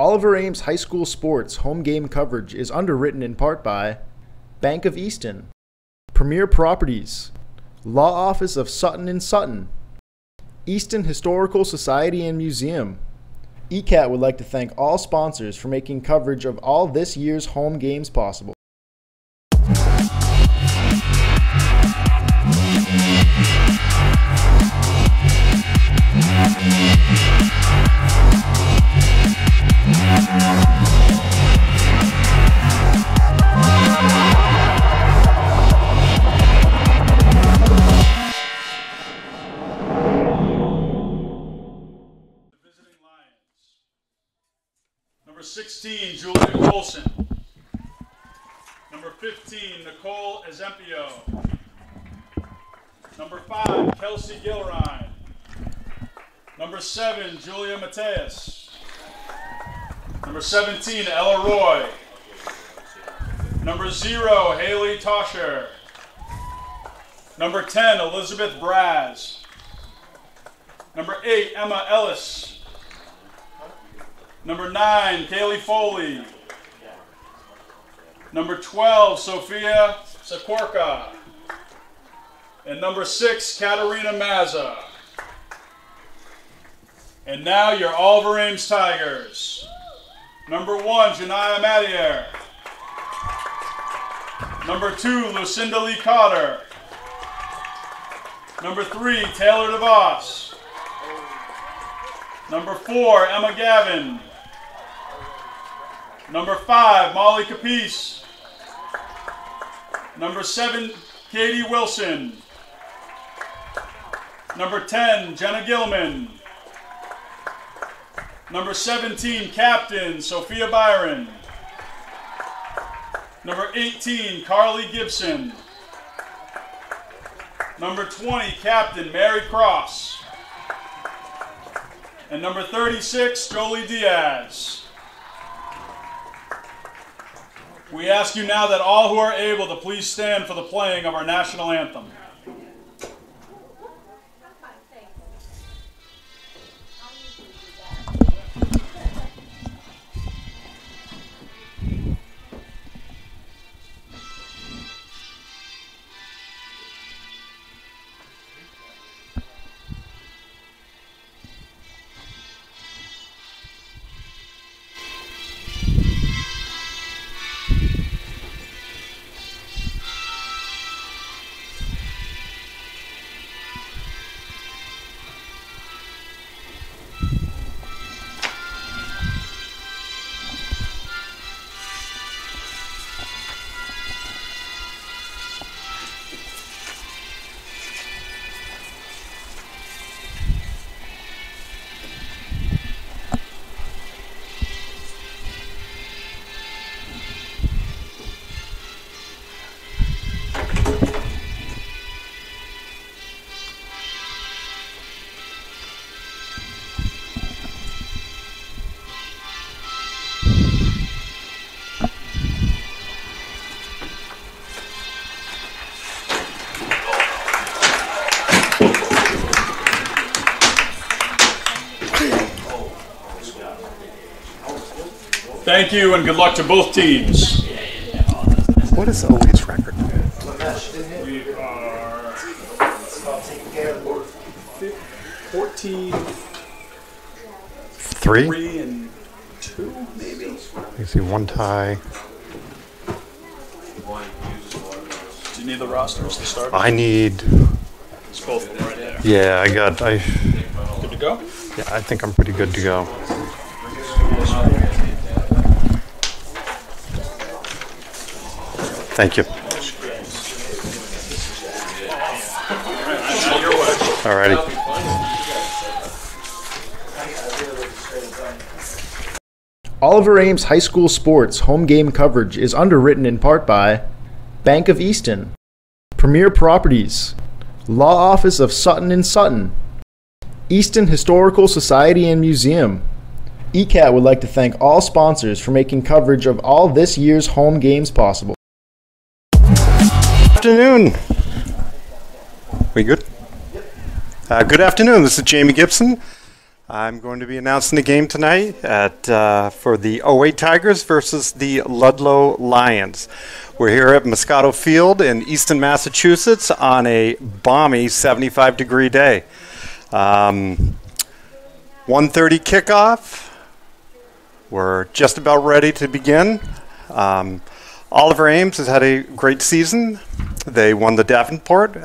Oliver Ames High School Sports home game coverage is underwritten in part by Bank of Easton, Premier Properties, Law Office of Sutton & Sutton, Easton Historical Society and Museum. ECAT would like to thank all sponsors for making coverage of all this year's home games possible. Number 16, Julia Colson. Number 15, Nicole Ezempio. Number 5, Kelsey Gilrine. Number 7, Julia Mateus. Number 17, Ella Roy. Number 0, Haley Tosher. Number 10, Elizabeth Braz. Number 8, Emma Ellis. Number 9, Kaylee Foley. Number 12, Sophia Sakorka. And number 6, Katarina Mazza. And now your Oliver Ames Tigers. Number 1, Janaya Madier. Number 2, Lucinda Lee Cotter. Number 3, Taylor DeVos. Number 4, Emma Gavin. Number 5, Molly Capice. Number 7, Katie Wilson. Number 10, Jenna Gilman. Number 17, Captain Sophia Byron. Number 18, Carly Gibson. Number 20, Captain Mary Cross. And number 36, Jolie Diaz. We ask you now that all who are able to please stand for the playing of our national anthem. Thank you and good luck to both teams. What is Owen's record? We are 14, 3 and 2, maybe. You see one tie. Do you need the rosters to start? I need. It's both of them right there. Yeah, Good to go? Yeah, I think I'm pretty good to go. Thank you. Alrighty. Oliver Ames High School Sports home game coverage is underwritten in part by Bank of Easton, Premier Properties, Law Office of Sutton & Sutton, Easton Historical Society and Museum. ECAT would like to thank all sponsors for making coverage of all this year's home games possible. Afternoon. We good? Good afternoon. This is Jamie Gibson. I'm going to be announcing the game tonight for the 08 Tigers versus the Ludlow Lions. We're here at Muscato Field in Easton, Massachusetts on a balmy 75-degree day. 1:30 kickoff. We're just about ready to begin. Oliver Ames has had a great season. They won the Davenport.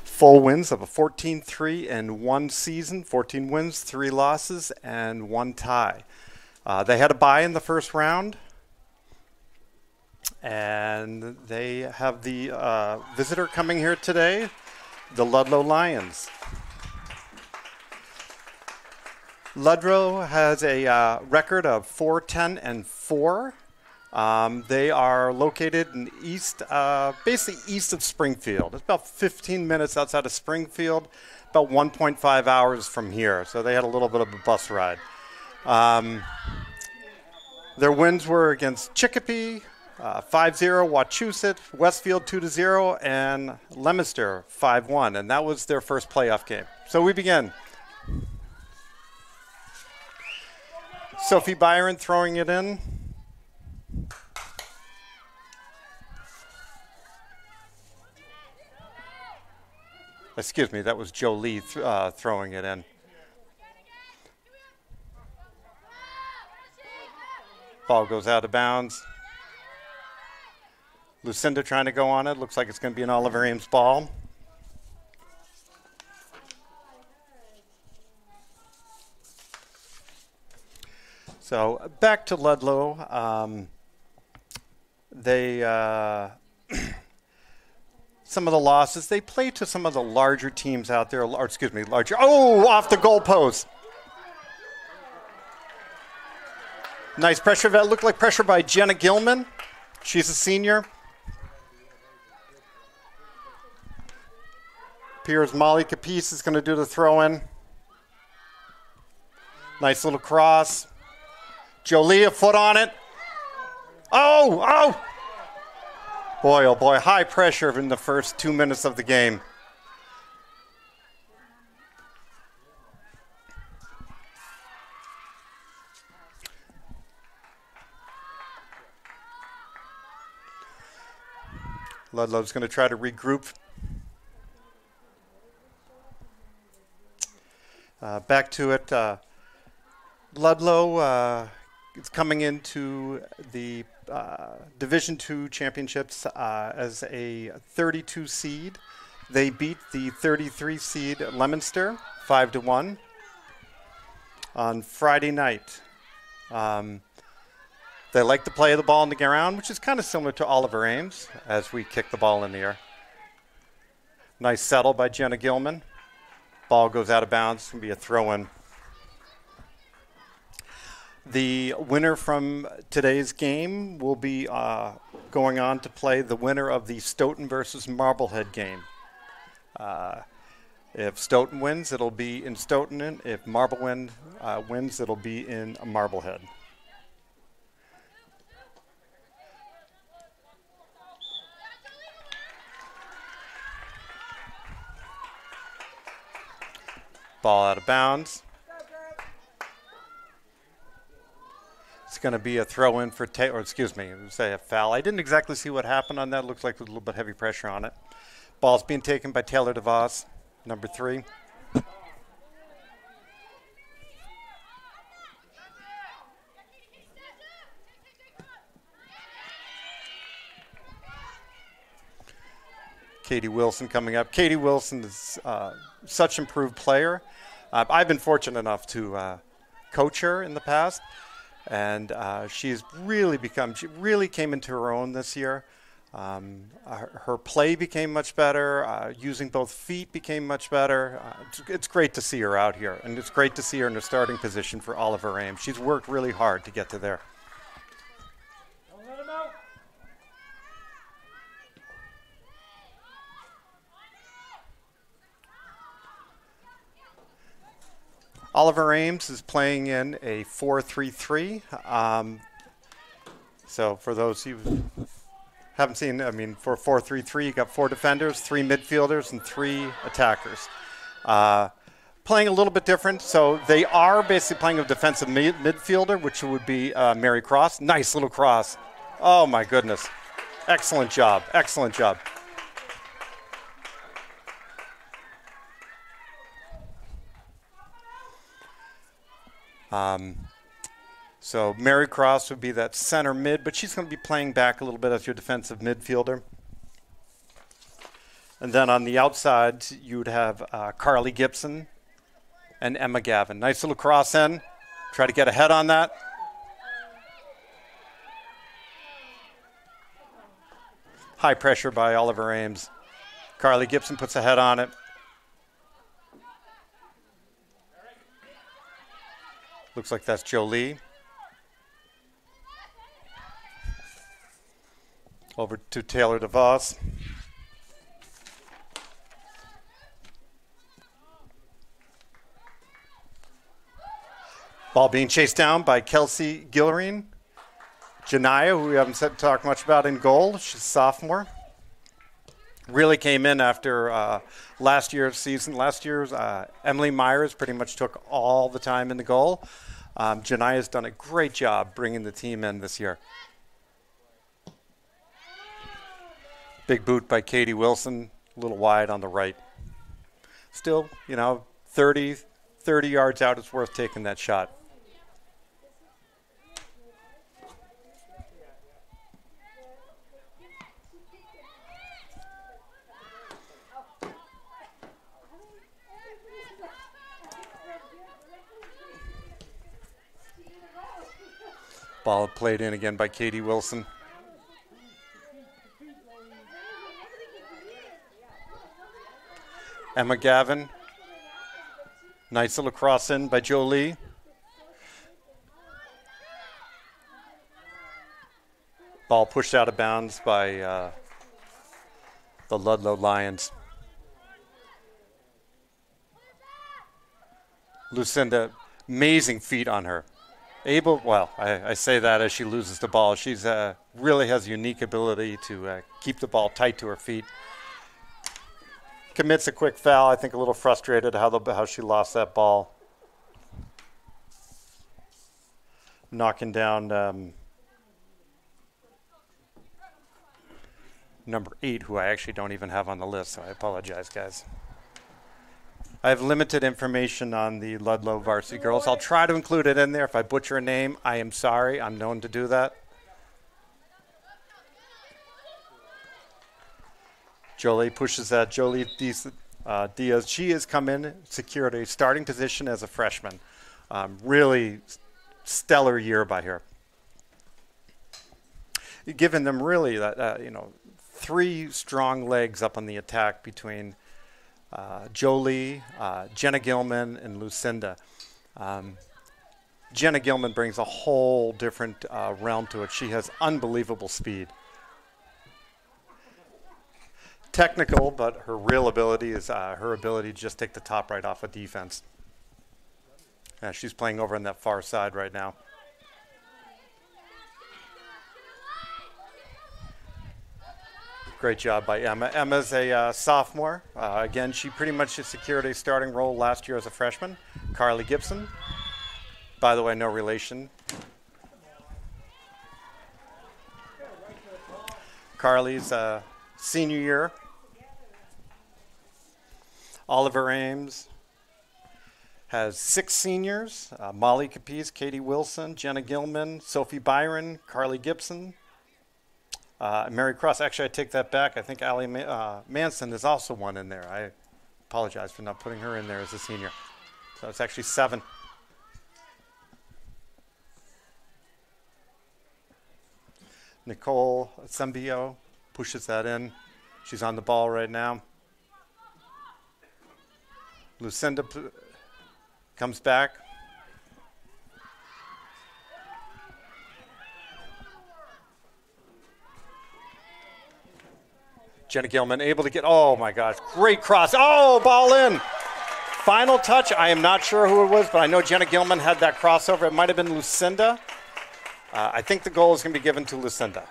Full wins of a 14-3-1 season, 14 wins, 3 losses, and 1 tie. They had a bye in the first round, and they have the visitor coming here today, the Ludlow Lions. Ludlow has a record of 4-10-4. They are located in basically east of Springfield. It's about 15 minutes outside of Springfield, about 1.5 hours from here. So they had a little bit of a bus ride. Their wins were against Chicopee, 5-0, Wachusett, Westfield 2-0, and Leominster 5-1. And that was their first playoff game. So we begin. Sophie Byron throwing it in. Excuse me, that was Jolie throwing it in. Ball goes out of bounds. Lucinda trying to go on it. Looks like it's going to be an Oliver Ames ball. So back to Ludlow. Some of the losses, they play to some of the larger teams out there, off the goalpost. Nice pressure. That looked like pressure by Jenna Gilman. She's a senior. Appears Molly Capice is going to do the throw-in. Nice little cross. Jolie, a foot on it. Oh! Boy, oh boy, high pressure in the first 2 minutes of the game. Ludlow's going to try to regroup. Back to it. Ludlow is coming into the Division II championships as a 32 seed. They beat the 33 seed Leominster 5-1 on Friday night. They like to play the ball in the ground, which is kind of similar to Oliver Ames as we kick the ball in the air. Nice settle by Jenna Gilman. Ball goes out of bounds. It's going to be a throw-in. The winner from today's game will be going on to play the winner of the Stoughton versus Marblehead game. If Stoughton wins, it'll be in Stoughton. If Marblehead wins, it'll be in Marblehead. Ball out of bounds. It's going to be a throw-in for say a foul. I didn't exactly see what happened on that. Looks like there's a little bit heavy pressure on it. Ball's being taken by Taylor DeVos, number 3. Katie Wilson coming up. Katie Wilson is such an improved player. I've been fortunate enough to coach her in the past. And she really came into her own this year. Her play became much better. Using both feet became much better. It's great to see her out here. And it's great to see her in the starting position for Oliver Ames. She's worked really hard to get to there. Don't let him out. Oliver Ames is playing in a 4-3-3. So for those who haven't seen, for 4-3-3, you got 4 defenders, 3 midfielders, and 3 attackers. playing a little bit different. So they are basically playing a defensive midfielder, which would be Mary Cross. Nice little cross. Oh, my goodness. Excellent job. Excellent job. So Mary Cross would be that center mid, but she's going to be playing back a little bit as your defensive midfielder. And then on the outside, you would have Carly Gibson and Emma Gavin. Nice little cross in. Try to get ahead on that. High pressure by Oliver Ames. Carly Gibson puts a head on it. Looks like that's Jolie. Over to Taylor DeVos. Ball being chased down by Kelsey Gillerine. Janiyah, who we haven't talked much about in goal. She's a sophomore. Really came in after last year's season. Last year's Emily Myers pretty much took all the time in the goal. Janiyah's done a great job bringing the team in this year. Big boot by Katie Wilson, a little wide on the right. Still, 30 yards out, it's worth taking that shot. Ball played in again by Katie Wilson. Emma Gavin. Nice little cross in by Jolie. Ball pushed out of bounds by the Ludlow Lions. Lucinda, amazing feet on her. I say that as she loses the ball. She's really has a unique ability to keep the ball tight to her feet. Commits a quick foul. I think a little frustrated how she lost that ball. Knocking down number 8, who I actually don't even have on the list, so I apologize, guys. I have limited information on the Ludlow varsity girls. I'll try to include it in there. If I butcher a name, I am sorry. I'm known to do that. Jolie pushes that. Jolie Diaz. She has come in, secured a starting position as a freshman. Really stellar year by her. Giving them really that 3 strong legs up on the attack between Jolie, Jenna Gilman, and Lucinda. Jenna Gilman brings a whole different realm to it. She has unbelievable speed. Technical, but her real ability is her ability to just take the top right off of defense. She's playing over on that far side right now. Great job by Emma. Emma's a sophomore. Again, she pretty much just secured a starting role last year as a freshman. Carly Gibson. By the way, no relation. Carly's senior year. Oliver Ames has 6 seniors. Molly Capiz, Katie Wilson, Jenna Gilman, Sophie Byron, Carly Gibson. Mary Cross. Actually, I take that back. I think Allie Manson is also one in there. I apologize for not putting her in there as a senior. So it's actually 7. Nicole Sembio pushes that in. She's on the ball right now. Lucinda comes back. Jenna Gilman able to get, oh my gosh, great cross. Oh, ball in. Final touch, I am not sure who it was, but I know Jenna Gilman had that crossover. It might have been Lucinda. I think the goal is going to be given to Lucinda.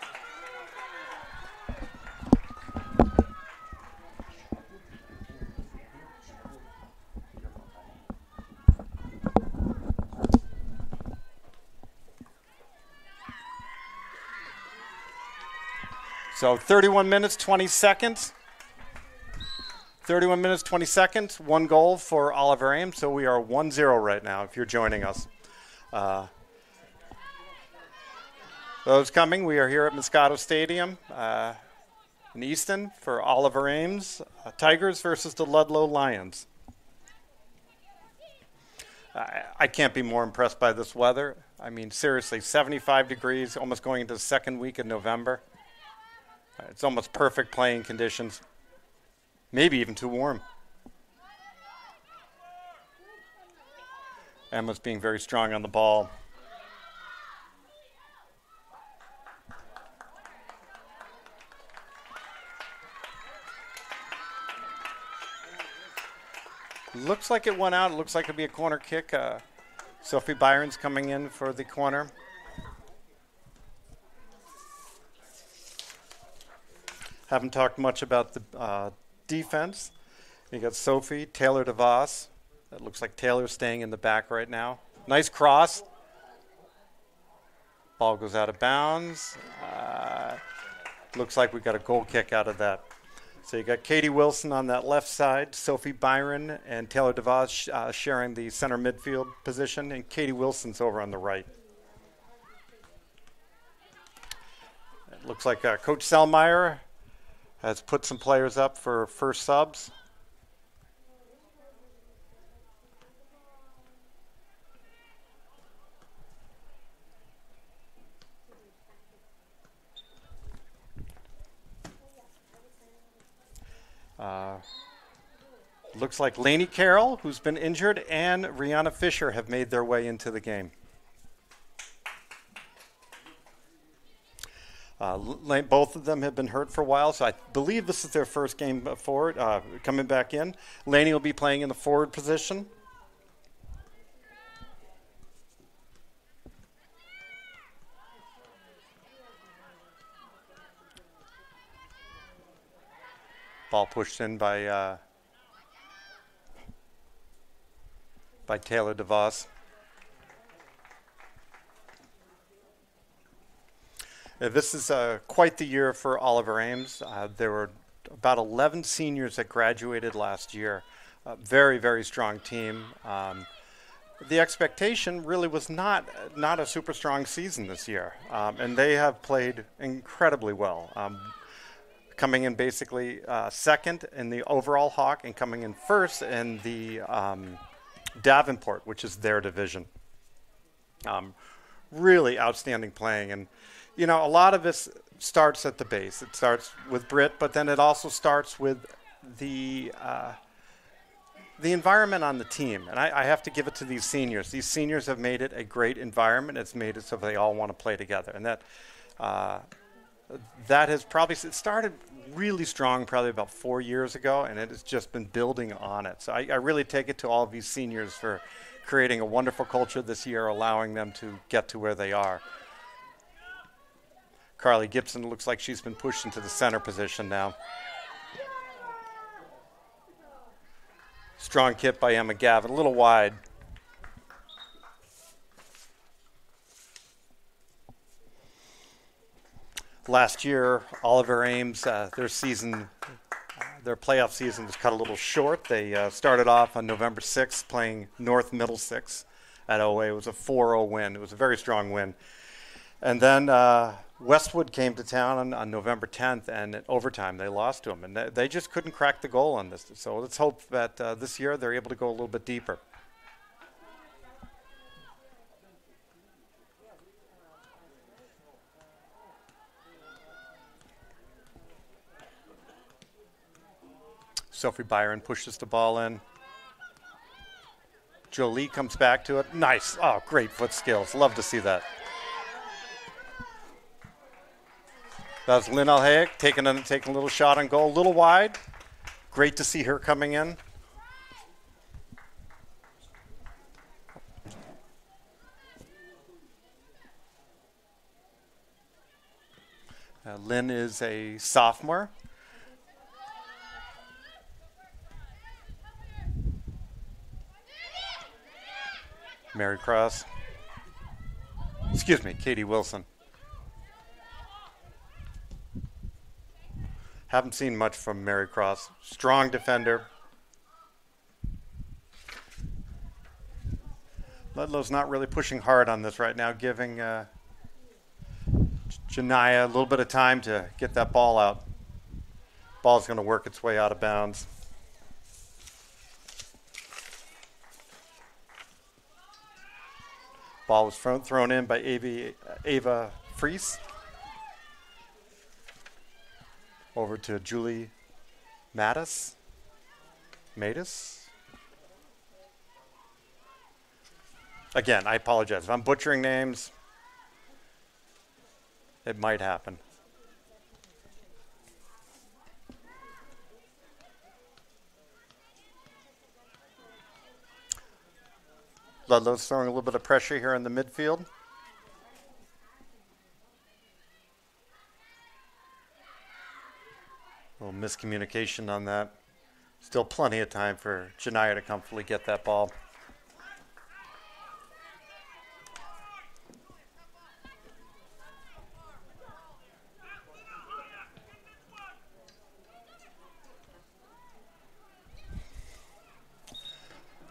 So 31 minutes, 20 seconds. 31 minutes, 20 seconds. 1 goal for Oliver Ames. So we are 1-0 right now if you're joining us. Those coming, we are here at Muscato Stadium in Easton for Oliver Ames. Tigers versus the Ludlow Lions. I can't be more impressed by this weather. I mean, seriously, 75 degrees, almost going into the second week of November. It's almost perfect playing conditions. Maybe even too warm. Emma's being very strong on the ball. Looks like it went out. It looks like it'll be a corner kick. Sophie Byron's coming in for the corner. Haven't talked much about the defense. You got Sophie, Taylor DeVos. That looks like Taylor's staying in the back right now. Nice cross. Ball goes out of bounds. Looks like we got a goal kick out of that. So you got Katie Wilson on that left side, Sophie Byron and Taylor DeVos sharing the center midfield position, and Katie Wilson's over on the right. It looks like Coach Selmeyer has put some players up for first subs. Looks like Lainey Carroll, who's been injured, and Rihanna Fisher have made their way into the game. Both of them have been hurt for a while, so I believe this is their first game forward, coming back in. Lainey will be playing in the forward position. Ball pushed in by Taylor DeVos. This is quite the year for Oliver Ames. There were about 11 seniors that graduated last year. Very, very strong team. The expectation really was not a super strong season this year, and they have played incredibly well. Coming in basically second in the overall Hawk and coming in first in the Davenport, which is their division. Really outstanding playing. And, you know, a lot of this starts at the base. It starts with Britt, but then it also starts with the environment on the team. And I have to give it to these seniors. These seniors have made it a great environment. It's made it so they all want to play together. And that has probably started really strong probably about 4 years ago, and it has just been building on it. So I really take it to all of these seniors for creating a wonderful culture this year, allowing them to get to where they are. Carly Gibson looks like she's been pushed into the center position now. Strong kick by Emma Gavin, a little wide. Last year, Oliver Ames, their playoff season was cut a little short. They started off on November 6th playing North Middlesex at OA. It was a 4-0 win. It was a very strong win. And then Westwood came to town on November 10th, and at overtime they lost to them. And they just couldn't crack the goal on this. So let's hope that this year they're able to go a little bit deeper. Sophie Byron pushes the ball in. Jolie comes back to it. Nice. Oh, great foot skills. Love to see that. That was Lynn Alhaic taking a little shot on goal. A little wide. Great to see her coming in. Lynn is a sophomore. Mary Cross. Excuse me, Katie Wilson. Haven't seen much from Mary Cross. Strong defender. Ludlow's not really pushing hard on this right now, giving Janiyah a little bit of time to get that ball out. Ball's going to work its way out of bounds. Ball was thrown in by Ava Fries. Over to Julie Mattis. Again, I apologize. If I'm butchering names, it might happen. Ludlow's throwing a little bit of pressure here in the midfield. A little miscommunication on that. Still plenty of time for Janiyah to comfortably get that ball.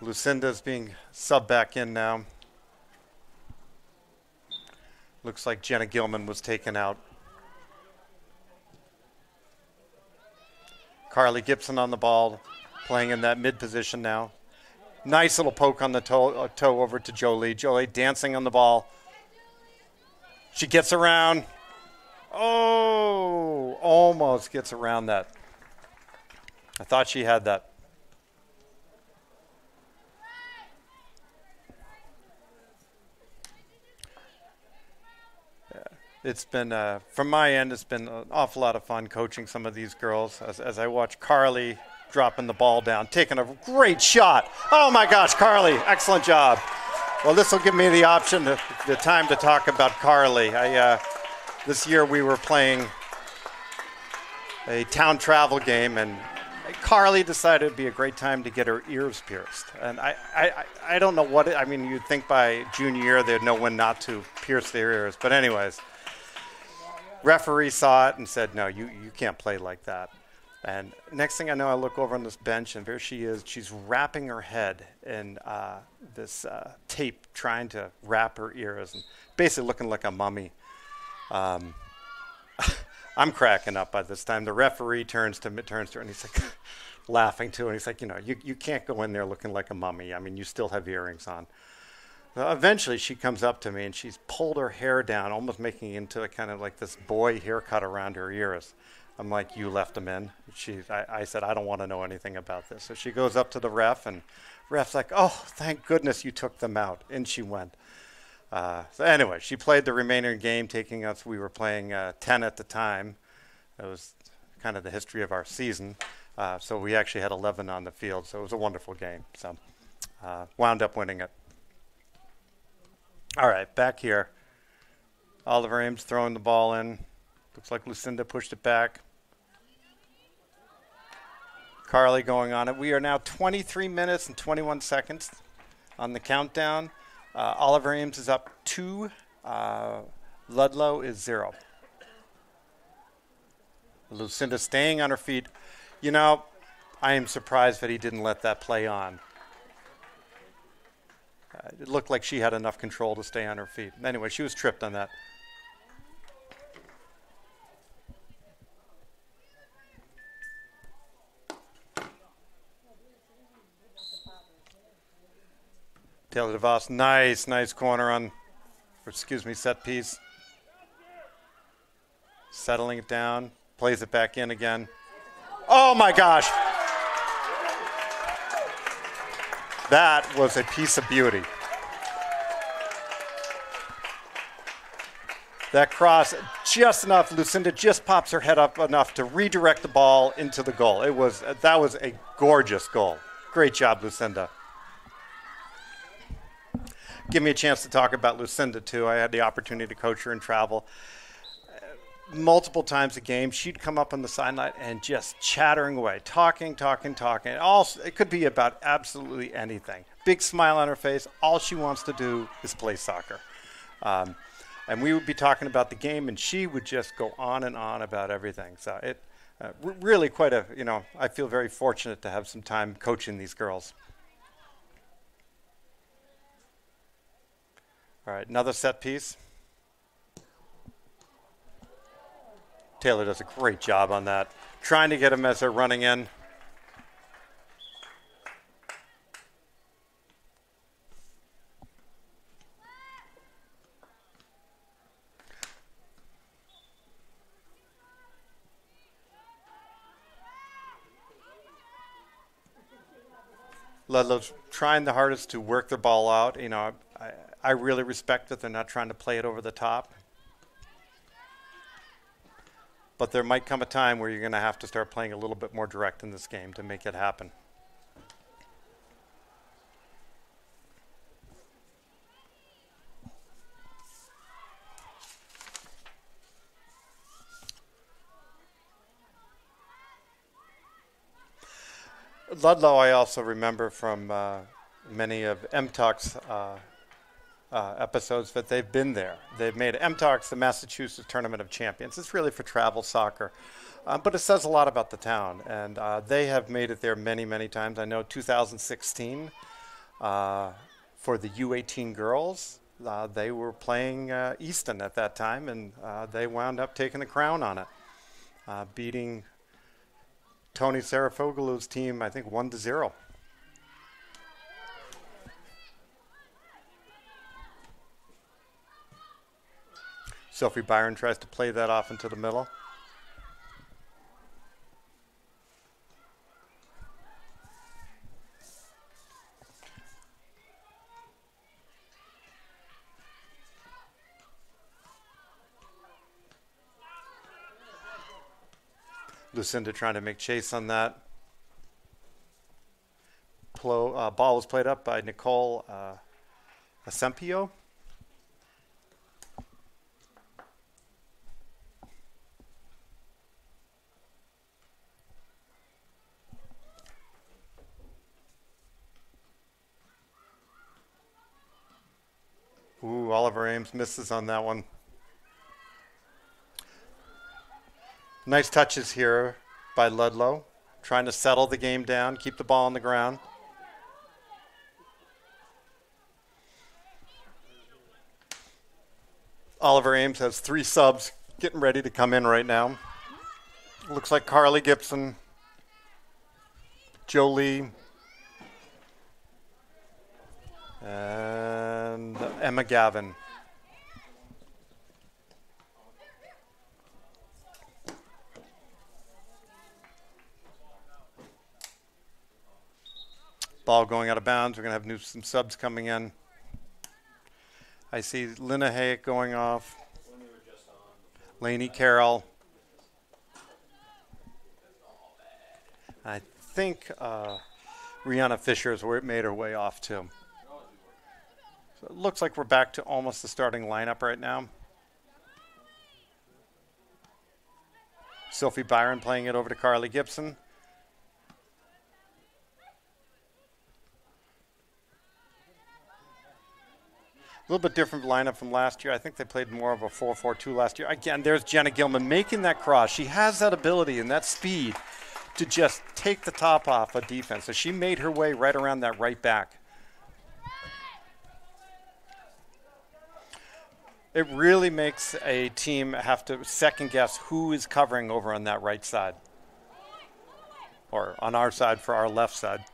Lucinda's being subbed back in now. Looks like Jenna Gilman was taken out. Carly Gibson on the ball, playing in that mid position now. Nice little poke on the toe over to Jolie. Jolie dancing on the ball. She gets around. Oh, almost gets around that. I thought she had that. It's been, from my end, it's been an awful lot of fun coaching some of these girls as I watch Carly dropping the ball down, taking a great shot. Oh my gosh, Carly, excellent job. Well, this will give me the option, the time to talk about Carly. This year we were playing a town travel game, and Carly decided it'd be a great time to get her ears pierced. And I don't know what, I mean, you'd think by junior year they'd know when not to pierce their ears. But anyways, referee saw it and said, no, you can't play like that. And next thing I know, I look over on this bench, and there she is. She's wrapping her head in this tape, trying to wrap her ears, and basically looking like a mummy. I'm cracking up by this time. The referee turns to her, and he's like laughing too. And he's like, you can't go in there looking like a mummy. I mean, you still have earrings on. Eventually, she comes up to me, and she's pulled her hair down, almost making it into a kind of like this boy haircut around her ears. I'm like, you left them in? I said, I don't want to know anything about this. So she goes up to the ref, and ref's like, oh, thank goodness you took them out. In she went. So anyway, she played the remaining game, taking us, we were playing 10 at the time. It was kind of the history of our season. So we actually had 11 on the field, so it was a wonderful game. So wound up winning it. All right, back here. Oliver Ames throwing the ball in. Looks like Lucinda pushed it back. Carly going on it. We are now 23 minutes and 21 seconds on the countdown. Oliver Ames is up 2. Ludlow is 0. Lucinda staying on her feet. I am surprised that he didn't let that play on. It looked like she had enough control to stay on her feet. Anyway, she was tripped on that. Taylor DeVos, nice corner on, set piece. Settling it down, plays it back in again. Oh my gosh. That was a piece of beauty. That cross, just enough. Lucinda just pops her head up enough to redirect the ball into the goal. That was a gorgeous goal. Great job, Lucinda. Give me a chance to talk about Lucinda, too. I had the opportunity to coach her in travel. Multiple times a game, she'd come up on the sideline and just chattering away, talking. It could be about absolutely anything. Big smile on her face. All she wants to do is play soccer. And we would be talking about the game, and she would just go on and on about everything. So Really quite a, I feel very fortunate to have some time coaching these girls. All right, another set piece. Taylor does a great job on that. Trying to get them as they're running in. Ludlow's trying the hardest to work their ball out. I really respect that they're not trying to play it over the top. But there might come a time where you're going to have to start playing a little bit more direct in this game to make it happen. Ludlow, I also remember from many of MTalk's episodes that they've been there. They've made MTalk's the Massachusetts Tournament of Champions. It's really for travel soccer, but it says a lot about the town, and they have made it there many, many times. I know 2016 for the U18 girls, they were playing Easton at that time, and they wound up taking the crown on it, beating Tony Sarafoglou's team, I think, 1-0. Sophie Byron tries to play that off into the middle. Lucinda trying to make chase on that. Ball was played up by Nicole Asempio. Ooh, Oliver Ames misses on that one. Nice touches here by Ludlow, trying to settle the game down, keep the ball on the ground. Oliver Ames has 3 subs getting ready to come in right now. Looks like Carly Gibson, Jolie, and Emma Gavin. Ball going out of bounds. We're going to have some subs coming in. I see Lina Hayek going off. Lainey Carroll. I think Rihanna Fisher's made her way off too. So it looks like we're back to almost the starting lineup right now. Sophie Byron playing it over to Carly Gibson. A little bit different lineup from last year. I think they played more of a 4-4-2 last year. Again, there's Jenna Gilman making that cross. She has that ability and that speed to just take the top off of defense. So she made her way right around that right back. It really makes a team have to second guess who is covering over on that right side. Or on our side for our left side.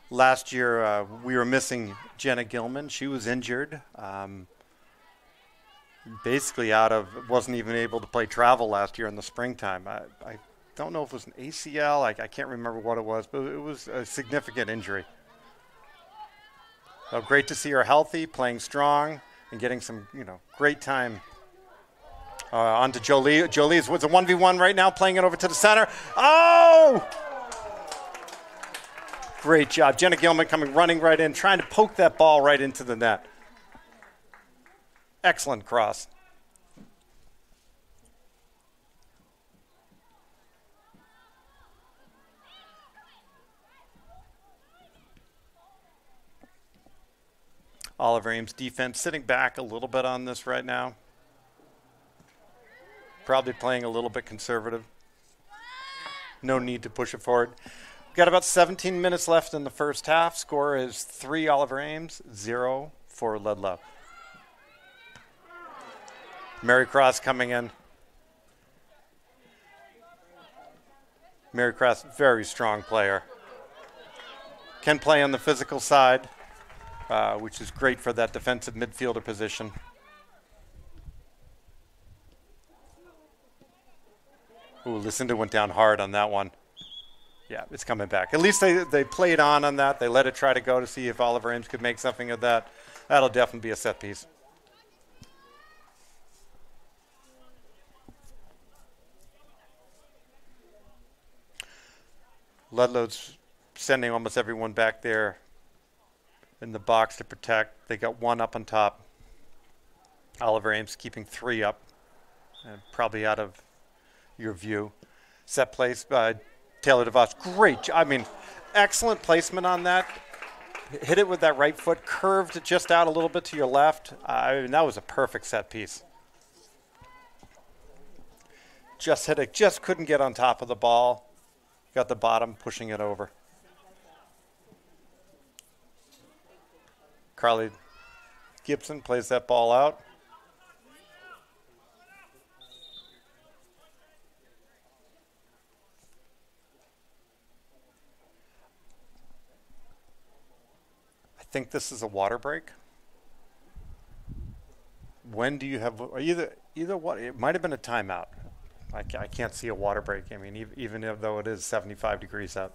Last year, we were missing Jenna Gilman. She was injured. Basically wasn't even able to play travel last year in the springtime. I don't know if it was an ACL. I can't remember what it was, but it was a significant injury. So great to see her healthy, playing strong, and getting some, great time. On to Jolie. Jolie is a 1v1 right now, playing it over to the center. Oh! Great job. Jenna Gilman running right in, trying to poke that ball right into the net. Excellent cross. Oliver Ames defense sitting back a little bit on this right now. Probably playing a little bit conservative. No need to push it forward. We've got about 17 minutes left in the first half. Score is 3 Oliver Ames, 0 for Ludlow. Mary Cross coming in. Mary Cross, very strong player. Can play on the physical side, which is great for that defensive midfielder position. Ooh, Lucinda went down hard on that one. Yeah, it's coming back. At least they played on that. They let it try to go to see if Oliver Ames could make something of that. That'll definitely be a set piece. Ludlow's sending almost everyone back there in the box to protect. They got 1 up on top. Oliver Ames keeping 3 up, and probably out of your view. Set place by Taylor DeVos. Great. I mean, excellent placement on that. Hit it with that right foot, curved just out a little bit to your left. I mean, that was a perfect set piece. Just hit it, just couldn't get on top of the ball. Got the bottom, pushing it over. Carly Gibson plays that ball out. I think this is a water break. When do you have either what? It might have been a timeout. I can't see a water break. I mean, even though it is 75 degrees out.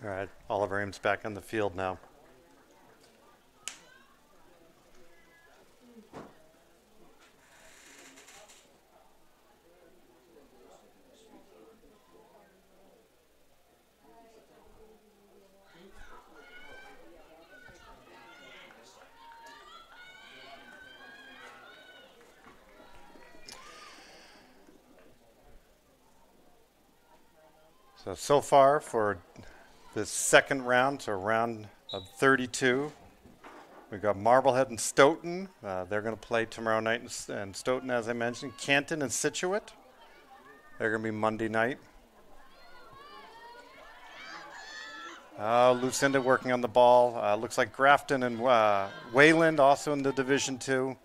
All right, Oliver Ames back on the field now. So far for the second round, so round of 32, we've got Marblehead and Stoughton. They're going to play tomorrow night, and Stoughton, as I mentioned, Canton and Scituate. They're going to be Monday night. Lucinda working on the ball. Looks like Grafton and Wayland also in the Division II.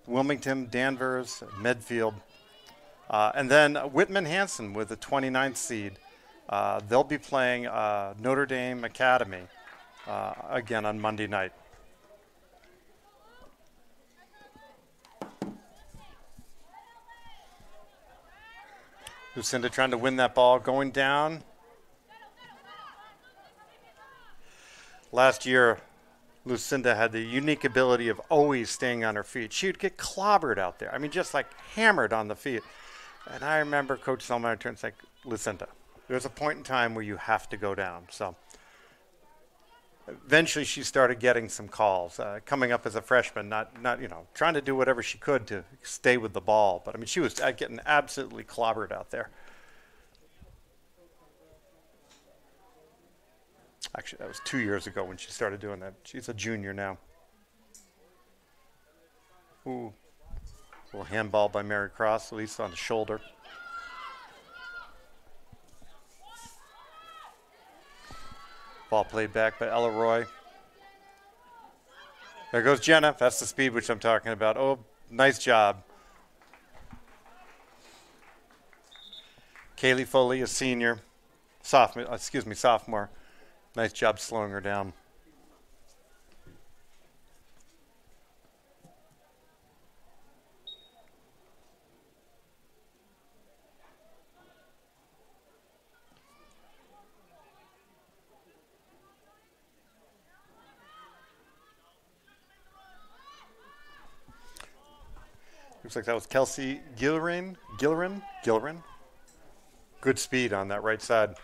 Wilmington, Danvers, Medfield. And then Whitman Hanson with the 29th seed. They'll be playing Notre Dame Academy again on Monday night. Lucinda trying to win that ball, going down. Last year, Lucinda had the unique ability of always staying on her feet. She would get clobbered out there. I mean, just like hammered on the feet. And I remember Coach Selmeyer turns like, Lucinda, there's a point in time where you have to go down. So eventually she started getting some calls, coming up as a freshman, not trying to do whatever she could to stay with the ball. But I mean, she was getting absolutely clobbered out there. Actually, that was 2 years ago when she started doing that. She's a junior now. Ooh. Little handball by Mary Cross, at least on the shoulder. Ball played back by Ella Roy. There goes Jenna. That's the speed which I'm talking about. Oh, nice job. Kaylee Foley, a senior. Sophomore. Nice job slowing her down. Looks like that was Kelsey Gillerin. Good speed on that right side.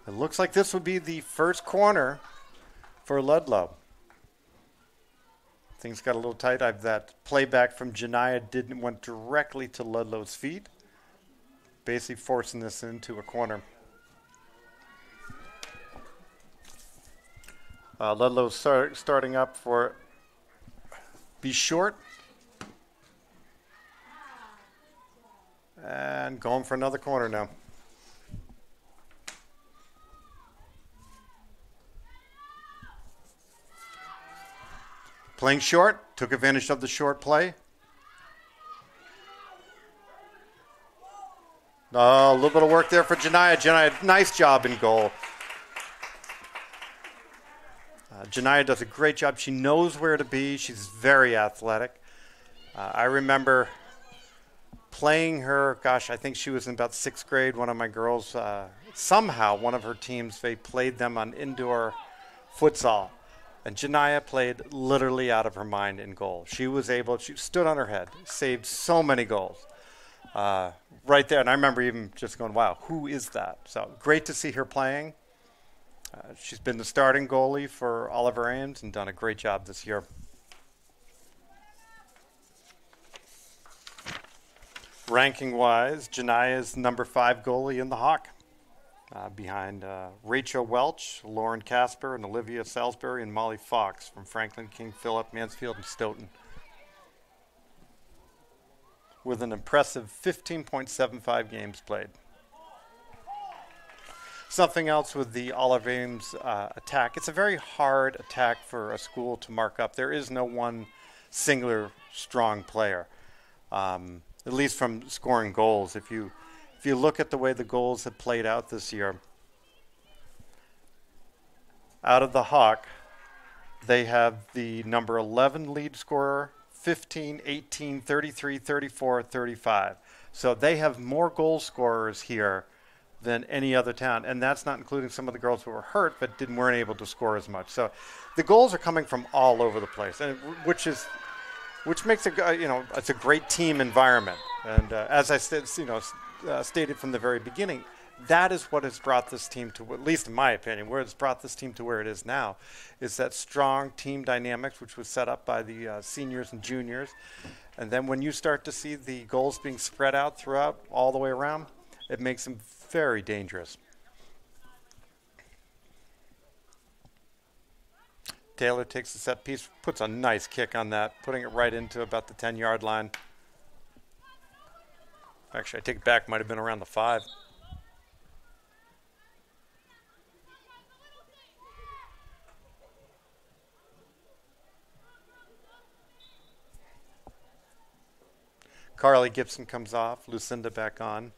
It looks like this would be the first corner for Ludlow. Things got a little tight. That playback from Janiyah went directly to Ludlow's feet, basically forcing this into a corner. Ludlow starting up for Be Short. And going for another corner now. Playing short, took advantage of the short play. Oh, a little bit of work there for Janiyah. Janiyah, nice job in goal. Janiyah does a great job. She knows where to be. She's very athletic. I remember playing her, gosh, I think she was in about 6th grade. One of my girls, somehow one of her teams, they played them on indoor futsal. And Janiyah played literally out of her mind in goal. She stood on her head, saved so many goals. Right there, and I remember even just going, wow, who is that? So great to see her playing. She's been the starting goalie for Oliver Ames and done a great job this year. Ranking-wise, Janiyah is number 5 goalie in the Hawk, behind Rachel Welch, Lauren Casper, and Olivia Salisbury, and Molly Fox from Franklin, King Philip, Mansfield, and Stoughton, with an impressive 15.75 games played. Something else with the Olive Ames attack. It's a very hard attack for a school to mark up. There is no one singular strong player, at least from scoring goals. If you look at the way the goals have played out this year, out of the Hawk, they have the number 11 lead scorer, 15, 18, 33, 34, 35. So they have more goal scorers here than any other town, and that's not including some of the girls who were hurt but weren't able to score as much. So the goals are coming from all over the place, and which makes it it's a great team environment. And as I said, stated from the very beginning, that is what has brought this team to, at least in my opinion, where it's brought this team to where it is now, is that strong team dynamics which was set up by the seniors and juniors. And then when you start to see the goals being spread out throughout all the way around, it makes them very dangerous. Taylor takes the set piece, puts a nice kick on that, putting it right into about the 10-yard line. Actually, I take it back, might have been around the 5. Carly Gibson comes off, Lucinda back on.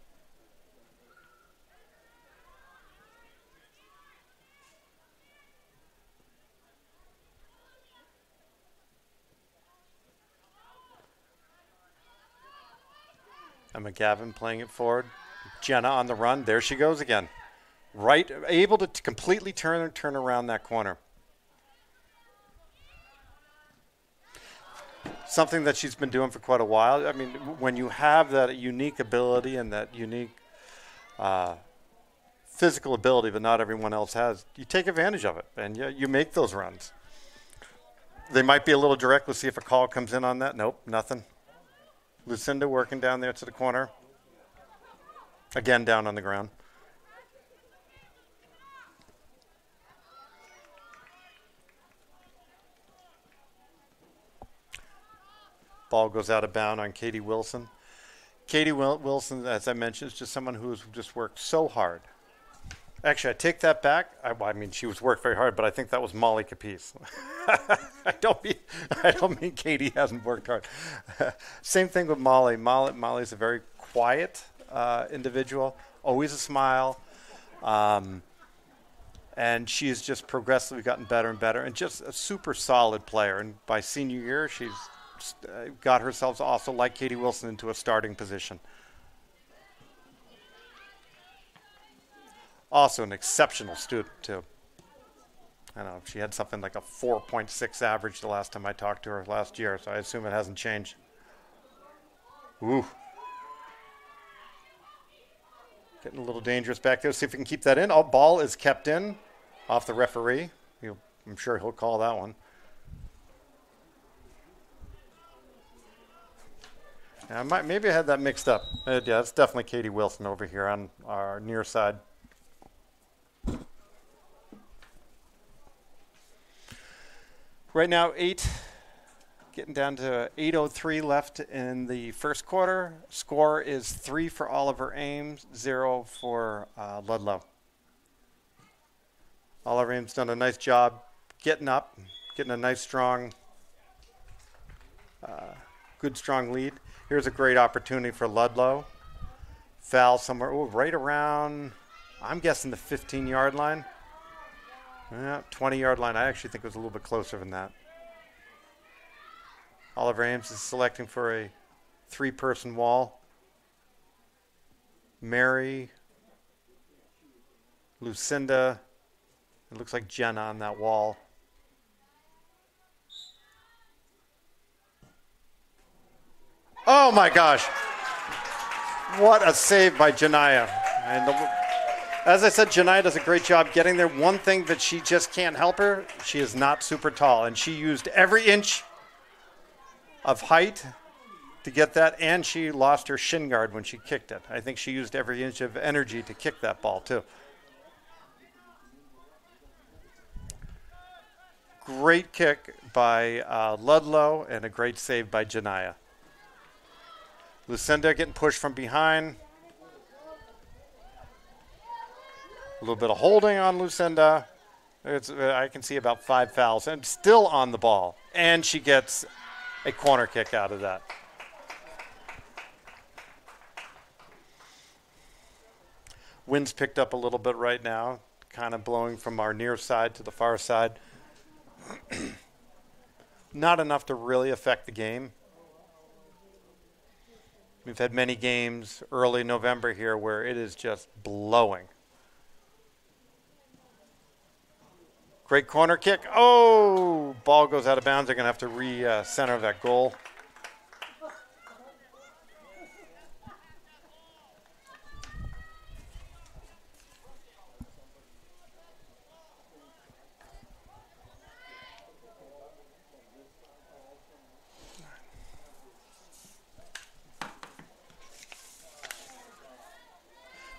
And McGavin playing it forward. Jenna on the run. There she goes again. Right, able to completely turn around that corner. Something that she's been doing for quite a while. I mean, when you have that unique ability and that unique physical ability that not everyone else has, you take advantage of it, and you make those runs. They might be a little direct. Let's see if a call comes in on that. Nope, nothing. Lucinda working down there to the corner. Again, down on the ground. Ball goes out of bounds on Katie Wilson. Katie Wilson, as I mentioned, is just someone who's just worked so hard. Actually, I take that back. I mean, she was worked very hard, but I think that was Molly Capiz. I don't mean Katie hasn't worked hard. Same thing with Molly. Molly's a very quiet individual, always a smile, and she's just progressively gotten better and better, and just a super solid player. And by senior year, she's got herself also, like Katie Wilson, into a starting position. Also an exceptional student, too. I don't know, she had something like a 4.6 average the last time I talked to her last year, so I assume it hasn't changed. Ooh. Getting a little dangerous back there. See if we can keep that in. Oh, ball is kept in off the referee. I'm sure he'll call that one. Maybe I had that mixed up. Yeah, it's definitely Katie Wilson over here on our near side. Right now, getting down to 8:03 left in the first quarter. Score is 3 for Oliver Ames, 0 for Ludlow. Oliver Ames done a nice job getting up, getting a nice, strong, good, strong lead. Here's a great opportunity for Ludlow. Foul somewhere, right around, I'm guessing the 15-yard line. 20-yard line. I actually think it was a little bit closer than that. Oliver Ames is selecting for a 3-person wall. Mary, Lucinda, it looks like Jenna on that wall. Oh my gosh. What a save by Janiyah. And as I said, Janiyah does a great job getting there. One thing that she just can't help her, she is not super tall, and she used every inch of height to get that, and she lost her shin guard when she kicked it. I think she used every inch of energy to kick that ball, too. Great kick by Ludlow, and a great save by Janiyah. Lucinda getting pushed from behind. A little bit of holding on Lucinda. I can see about 5 fouls, and still on the ball. And she gets a corner kick out of that. Wind's picked up a little bit right now, kind of blowing from our near side to the far side. Not enough to really affect the game. We've had many games early November here where it is just blowing. Great corner kick. Oh, ball goes out of bounds. They're going to have to re-center that goal.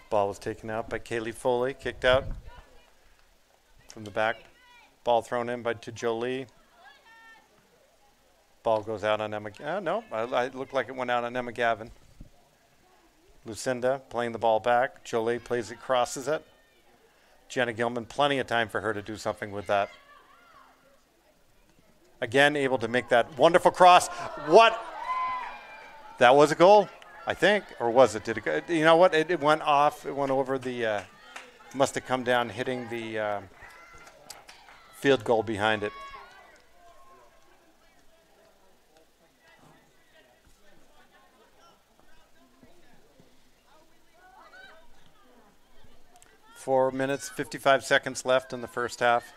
Ball was taken out by Kaylee Foley, kicked out from the back. Ball thrown in to Jolie. Ball goes out on Emma. No, it looked like it went out on Emma Gavin. Lucinda playing the ball back. Jolie plays it, crosses it. Jenna Gilman, plenty of time for her to do something with that. Again, able to make that wonderful cross. What? That was a goal, I think, or was it? Did it? You know what? It went off. It went over the. Must have come down, hitting the field goal behind it. Four minutes, 55 seconds left in the first half.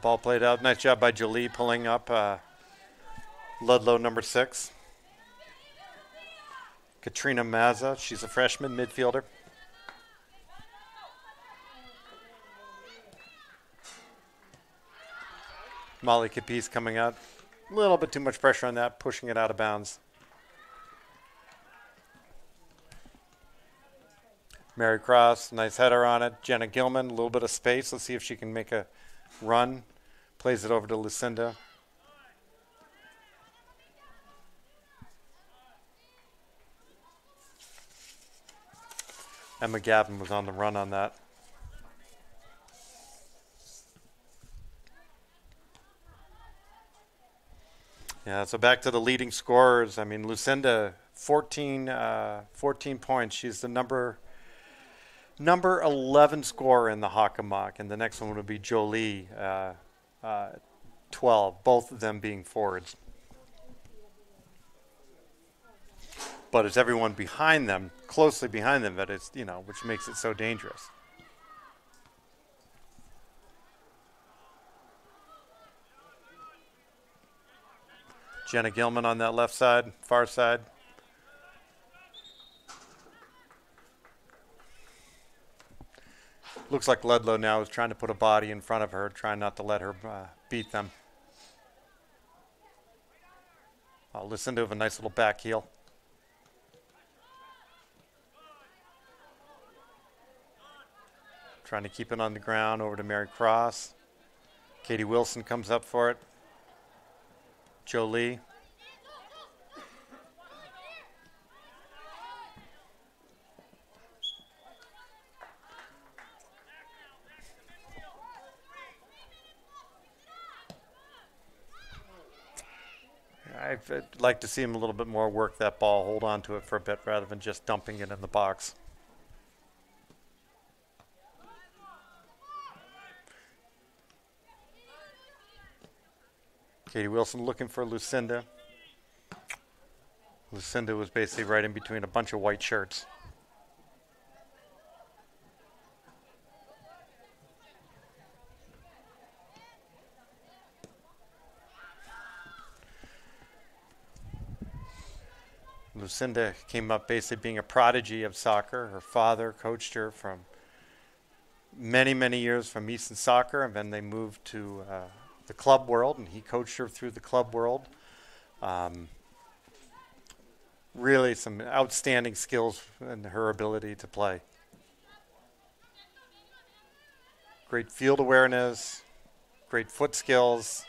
Ball played out. Nice job by Jolie pulling up Ludlow number 6. Katrina Mazza, she's a freshman midfielder. Molly Capiz coming out. A little bit too much pressure on that, pushing it out of bounds. Mary Cross, nice header on it. Jenna Gilman, a little bit of space. Let's see if she can make a run. Plays it over to Lucinda. Emma Gavin was on the run on that. Yeah, so back to the leading scorers. I mean, Lucinda, 14 points. She's the number 11 scorer in the Hockomock, and the next one would be Jolie, 12, both of them being forwards. But it's everyone behind them, closely behind them, that it's, which makes it so dangerous. Jenna Gilman on that left side, far side. Looks like Ludlow now is trying to put a body in front of her, trying not to let her beat them. I'll listen to a nice little back heel. Trying to keep it on the ground, over to Mary Cross. Katie Wilson comes up for it. Jolie. I'd like to see him a little bit more work that ball, hold on to it for a bit rather than just dumping it in the box. Katie Wilson looking for Lucinda. Lucinda was basically right in between a bunch of white shirts. Lucinda came up basically being a prodigy of soccer. Her father coached her from many, many years from Easton Soccer, and then they moved to the club world, and he coached her through the club world. Really some outstanding skills in her ability to play. Great field awareness, great foot skills.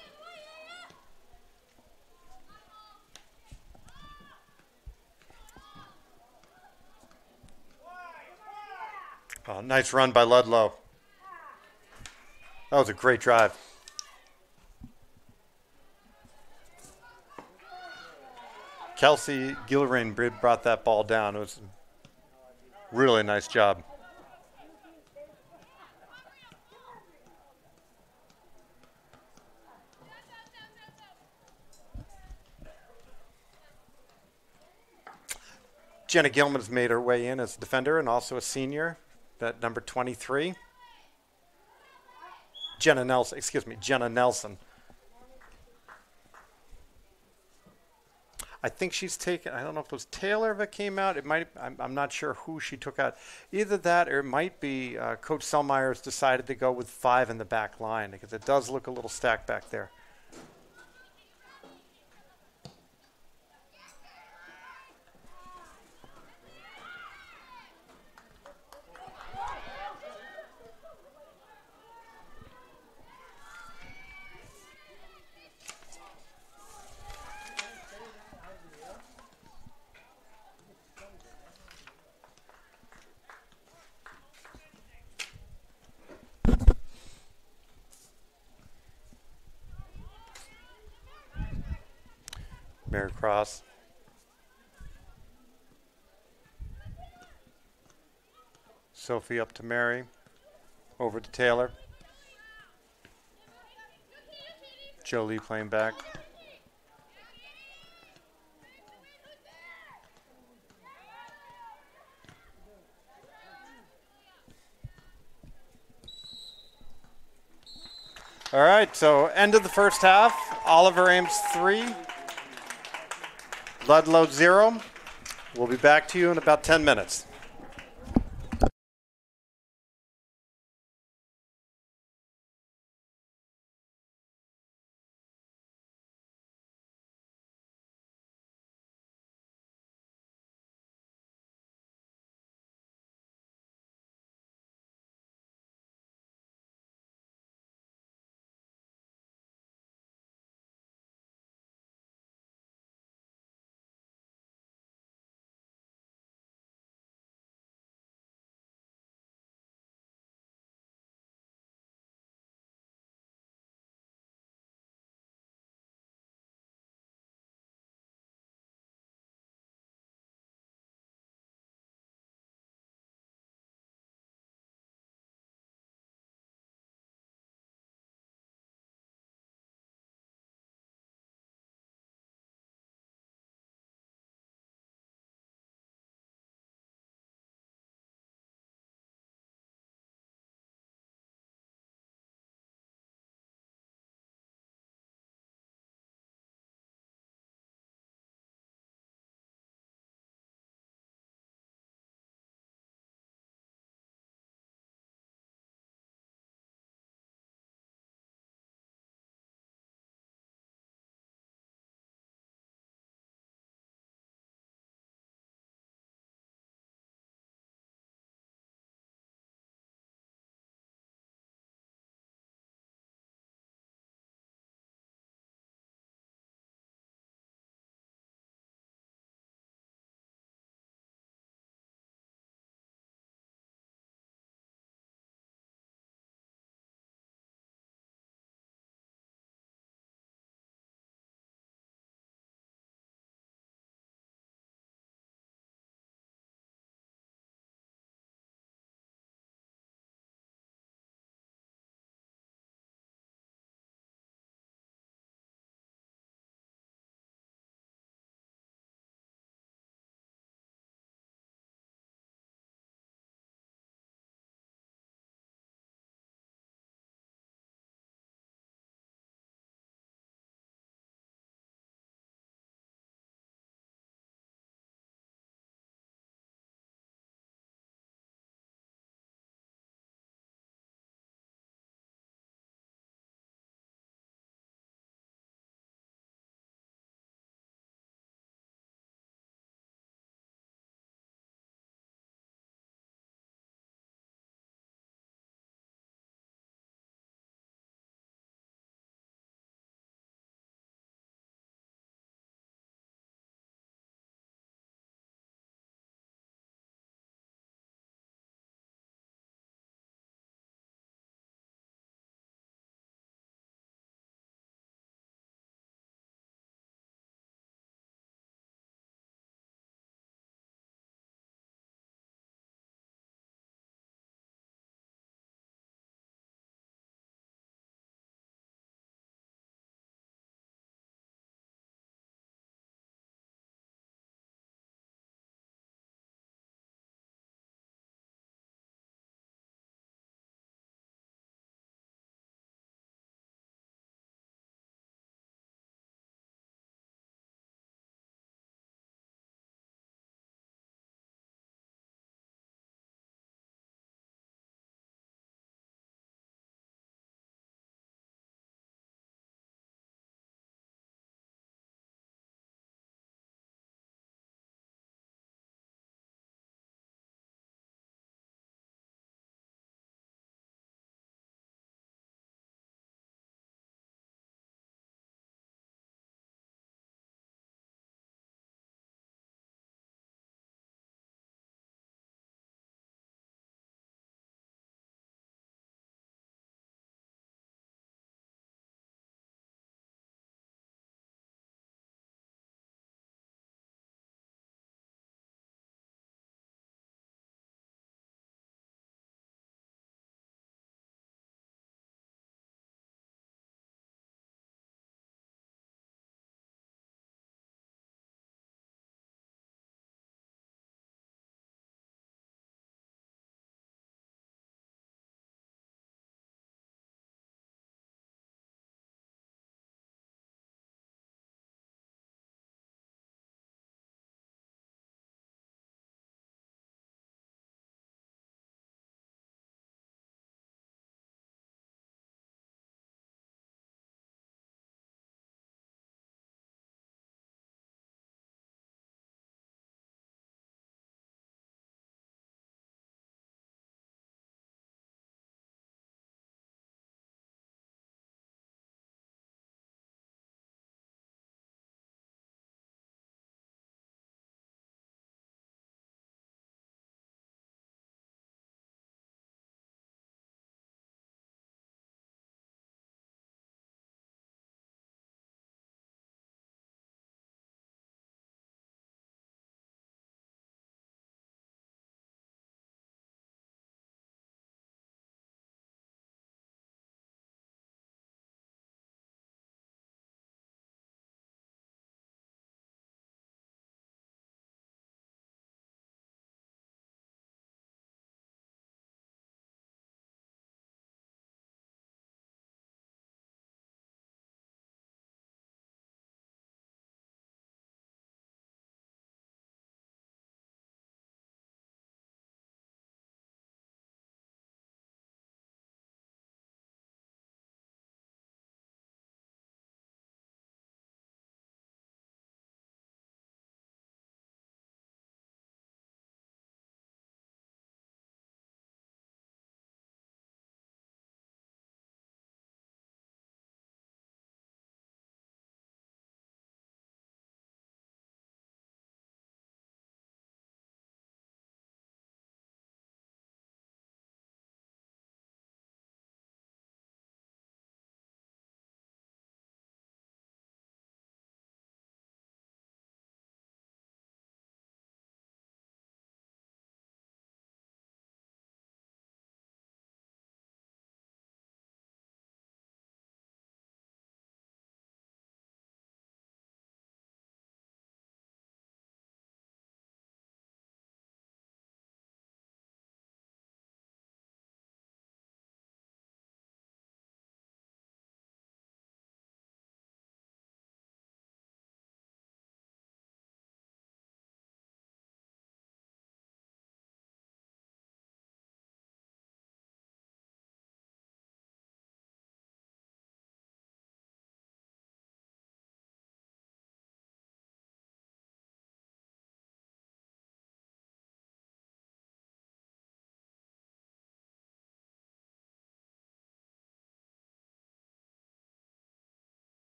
Oh, nice run by Ludlow. That was a great drive. Kelsey Gilrain brought that ball down. It was a really nice job. Jenna Gilman has made her way in as a defender and also a senior. That number 23. Jenna Nelson. I think she's taken, I don't know if it was Taylor that came out. It might, I'm not sure who she took out. Either that or it might be Coach Selmeyer's decided to go with 5 in the back line because it does look a little stacked back there. Mary Cross. Sophie up to Mary. Over to Taylor. Jolie playing back. All right, so end of the first half. Oliver Ames 3. Ludlow 0. We'll be back to you in about 10 minutes.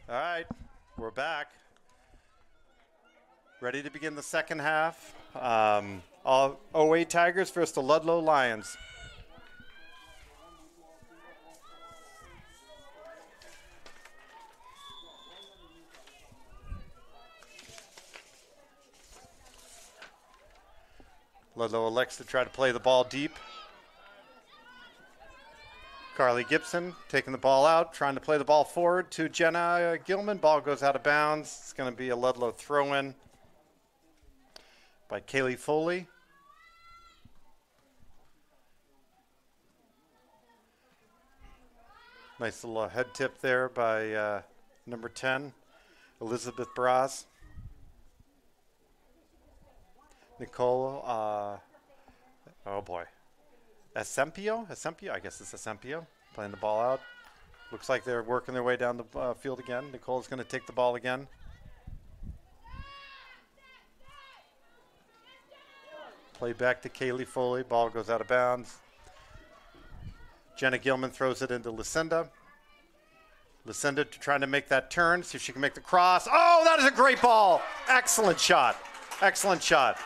All right, we're back. Ready to begin the second half. All OA Tigers versus the Ludlow Lions. Ludlow elects to try to play the ball deep. Carly Gibson taking the ball out, trying to play the ball forward to Jenna Gilman. Ball goes out of bounds. It's going to be a Ludlow throw-in by Kaylee Foley. Nice little head tip there by number 10, Elizabeth Braz. Nicole, oh boy, Esempio, I guess it's Esempio, playing the ball out. Looks like they're working their way down the field again. Nicole's going to take the ball again. Play back to Kaylee Foley. Ball goes out of bounds. Jenna Gilman throws it into Lucinda. Lucinda trying to make that turn, see if she can make the cross. Oh, that is a great ball. Excellent shot. Excellent shot.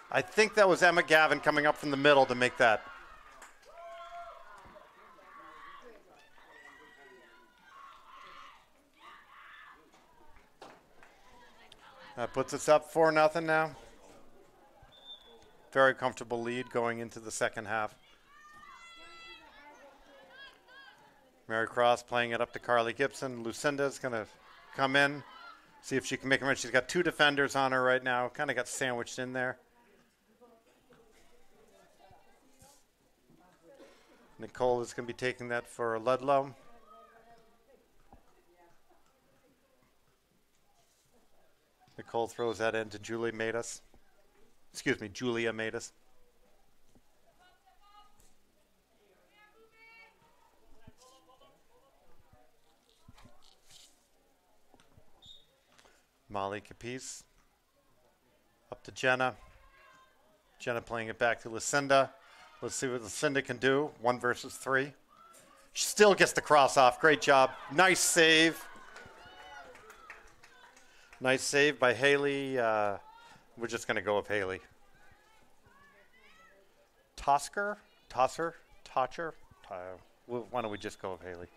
I think that was Emma Gavin coming up from the middle to make that. That puts us up 4-0 now. Very comfortable lead going into the second half. Mary Cross playing it up to Carly Gibson. Lucinda's going to come in, see if she can make a run. She's got two defenders on her right now. Kind of got sandwiched in there. Nicole is going to be taking that for Ludlow. Nicole throws that into Julia Matus. Molly Capiz. Up to Jenna. Jenna playing it back to Lucinda. Let's see what Lucinda can do. 1 versus 3. She still gets the cross off. Great job. Nice save. Nice save by Haley. We're just going to go with Haley. Toscher? Why don't we just go with Haley?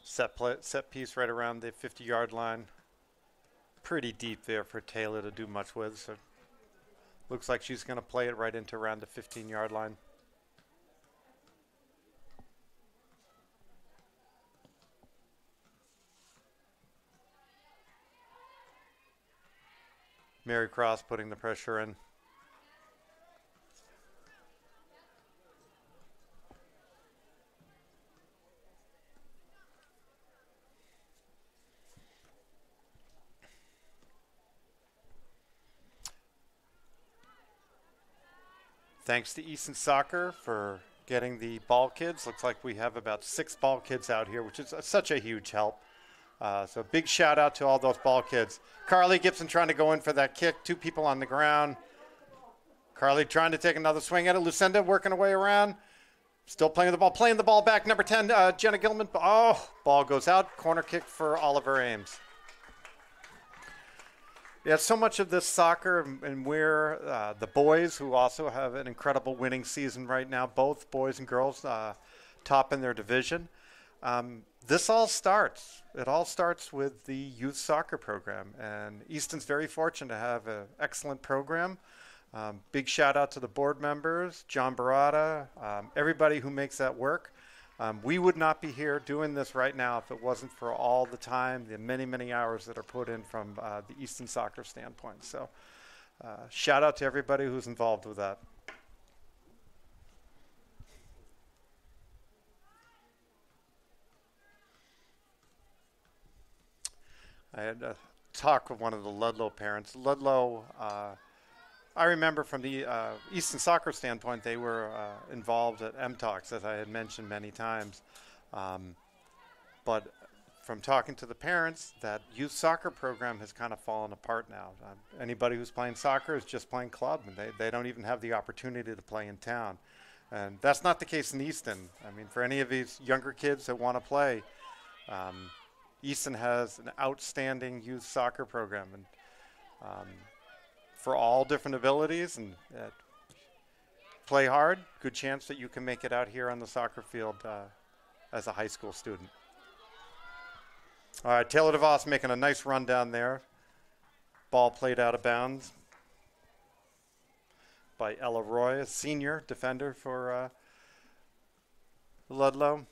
Set piece right around the 50-yard line. Pretty deep there for Taylor to do much with. So looks like she's going to play it right into around the 15-yard line. Mary Cross putting the pressure in. Thanks to Easton Soccer for getting the ball kids. Looks like we have about 6 ball kids out here, which is such a huge help. So big shout out to all those ball kids. Carly Gibson trying to go in for that kick. 2 people on the ground. Carly trying to take another swing at it. Lucinda working her way around. Still playing the ball. Playing the ball back. Number 10, Jenna Gilman. Oh, ball goes out. Corner kick for Oliver Ames. Yeah, so much of this soccer and where the boys, who also have an incredible winning season right now, both boys and girls top in their division. This all starts. It all starts with the youth soccer program, and Easton's very fortunate to have an excellent program. Big shout out to the board members, John Barata, everybody who makes that work. We would not be here doing this right now if it wasn't for all the time, the many, many hours that are put in from the Easton soccer standpoint. So shout out to everybody who's involved with that. I had a talk with one of the Ludlow parents. Ludlow, I remember from the Easton soccer standpoint, they were involved at MTalks, as I had mentioned many times. But from talking to the parents, that youth soccer program has kind of fallen apart now. Anybody who's playing soccer is just playing club, and they don't even have the opportunity to play in town. And that's not the case in Easton. I mean, for any of these younger kids that want to play, Easton has an outstanding youth soccer program, and for all different abilities, and play hard, good chance that you can make it out here on the soccer field as a high school student. All right, Taylor DeVos making a nice run down there. Ball played out of bounds by Ella Roy, a senior defender for Ludlow.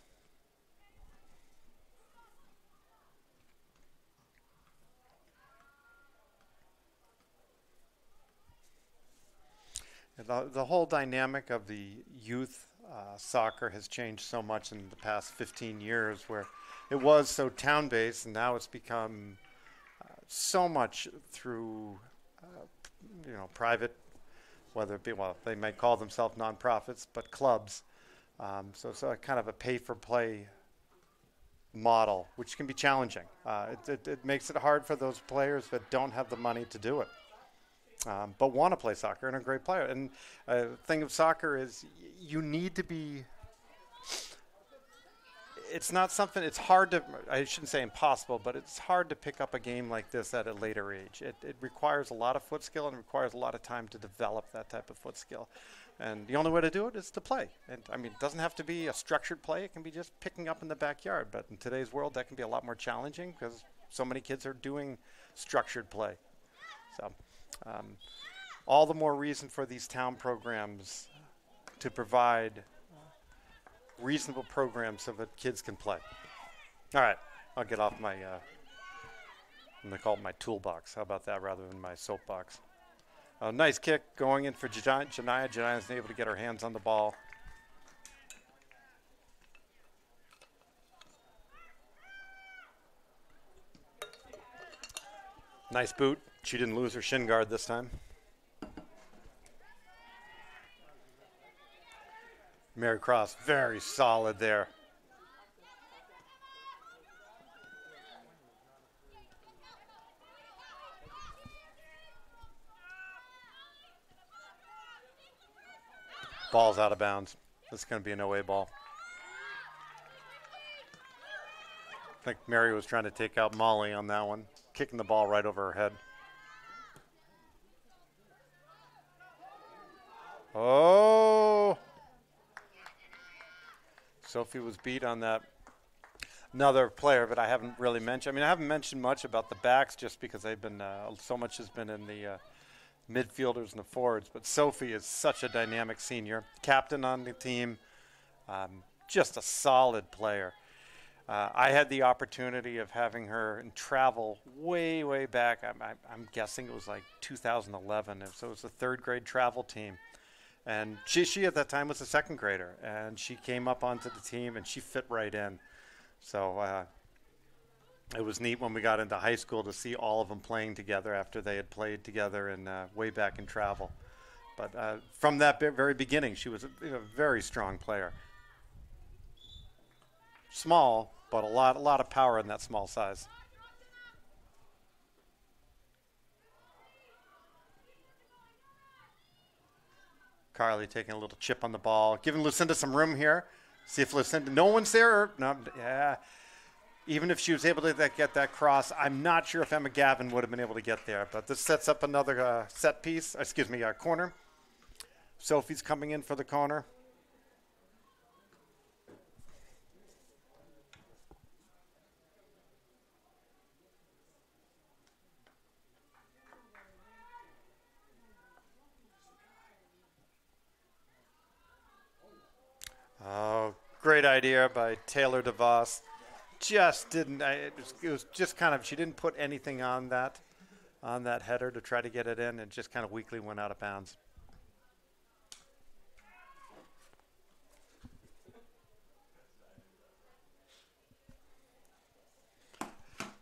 The whole dynamic of the youth soccer has changed so much in the past 15 years, where it was so town-based, and now it's become so much through private, whether it be, well, they might call themselves nonprofits, but clubs. So it's kind of a pay-for-play model, which can be challenging. It makes it hard for those players that don't have the money to do it. But want to play soccer and are a great player. And the thing of soccer is you need to be – it's not something – it's hard to – I shouldn't say impossible, but it's hard to pick up a game like this at a later age. It requires a lot of foot skill and requires a lot of time to develop that type of foot skill. And the only way to do it is to play. And, I mean, it doesn't have to be a structured play. It can be just picking up in the backyard. But in today's world, that can be a lot more challenging because so many kids are doing structured play. So – all the more reason for these town programs to provide reasonable programs so that kids can play. All right, I'll get off my, I'm going to call it my toolbox. How about that rather than my soapbox? Nice kick going in for Janiyah. Janiyah's able to get her hands on the ball. Nice boot. She didn't lose her shin guard this time. Mary Cross, very solid there. Ball's out of bounds. This is going to be an OA ball. I think Mary was trying to take out Molly on that one, kicking the ball right over her head. Oh! Sophie was beat on that. Another player, but I haven't really mentioned. I mean, I haven't mentioned much about the backs just because they've been so much has been in the midfielders and the forwards. But Sophie is such a dynamic senior, captain on the team, just a solid player. I had the opportunity of having her travel way, way back. I'm guessing it was like 2011. So it was the third grade travel team. And she at that time was a second grader. And she came up onto the team and she fit right in. So it was neat when we got into high school to see all of them playing together after they had played together and way back in travel. But from that very beginning, she was a very strong player. Small, but a lot of power in that small size. Carly taking a little chip on the ball, giving Lucinda some room here. See if Lucinda, no one's there. No, yeah. Even if she was able to get that cross, I'm not sure if Emma Gavin would have been able to get there. But this sets up another set piece, corner. Sophie's coming in for the corner. Oh, great idea by Taylor DeVos. Just didn't. It was just kind of. She didn't put anything on that header to try to get it in, and just kind of weakly went out of bounds.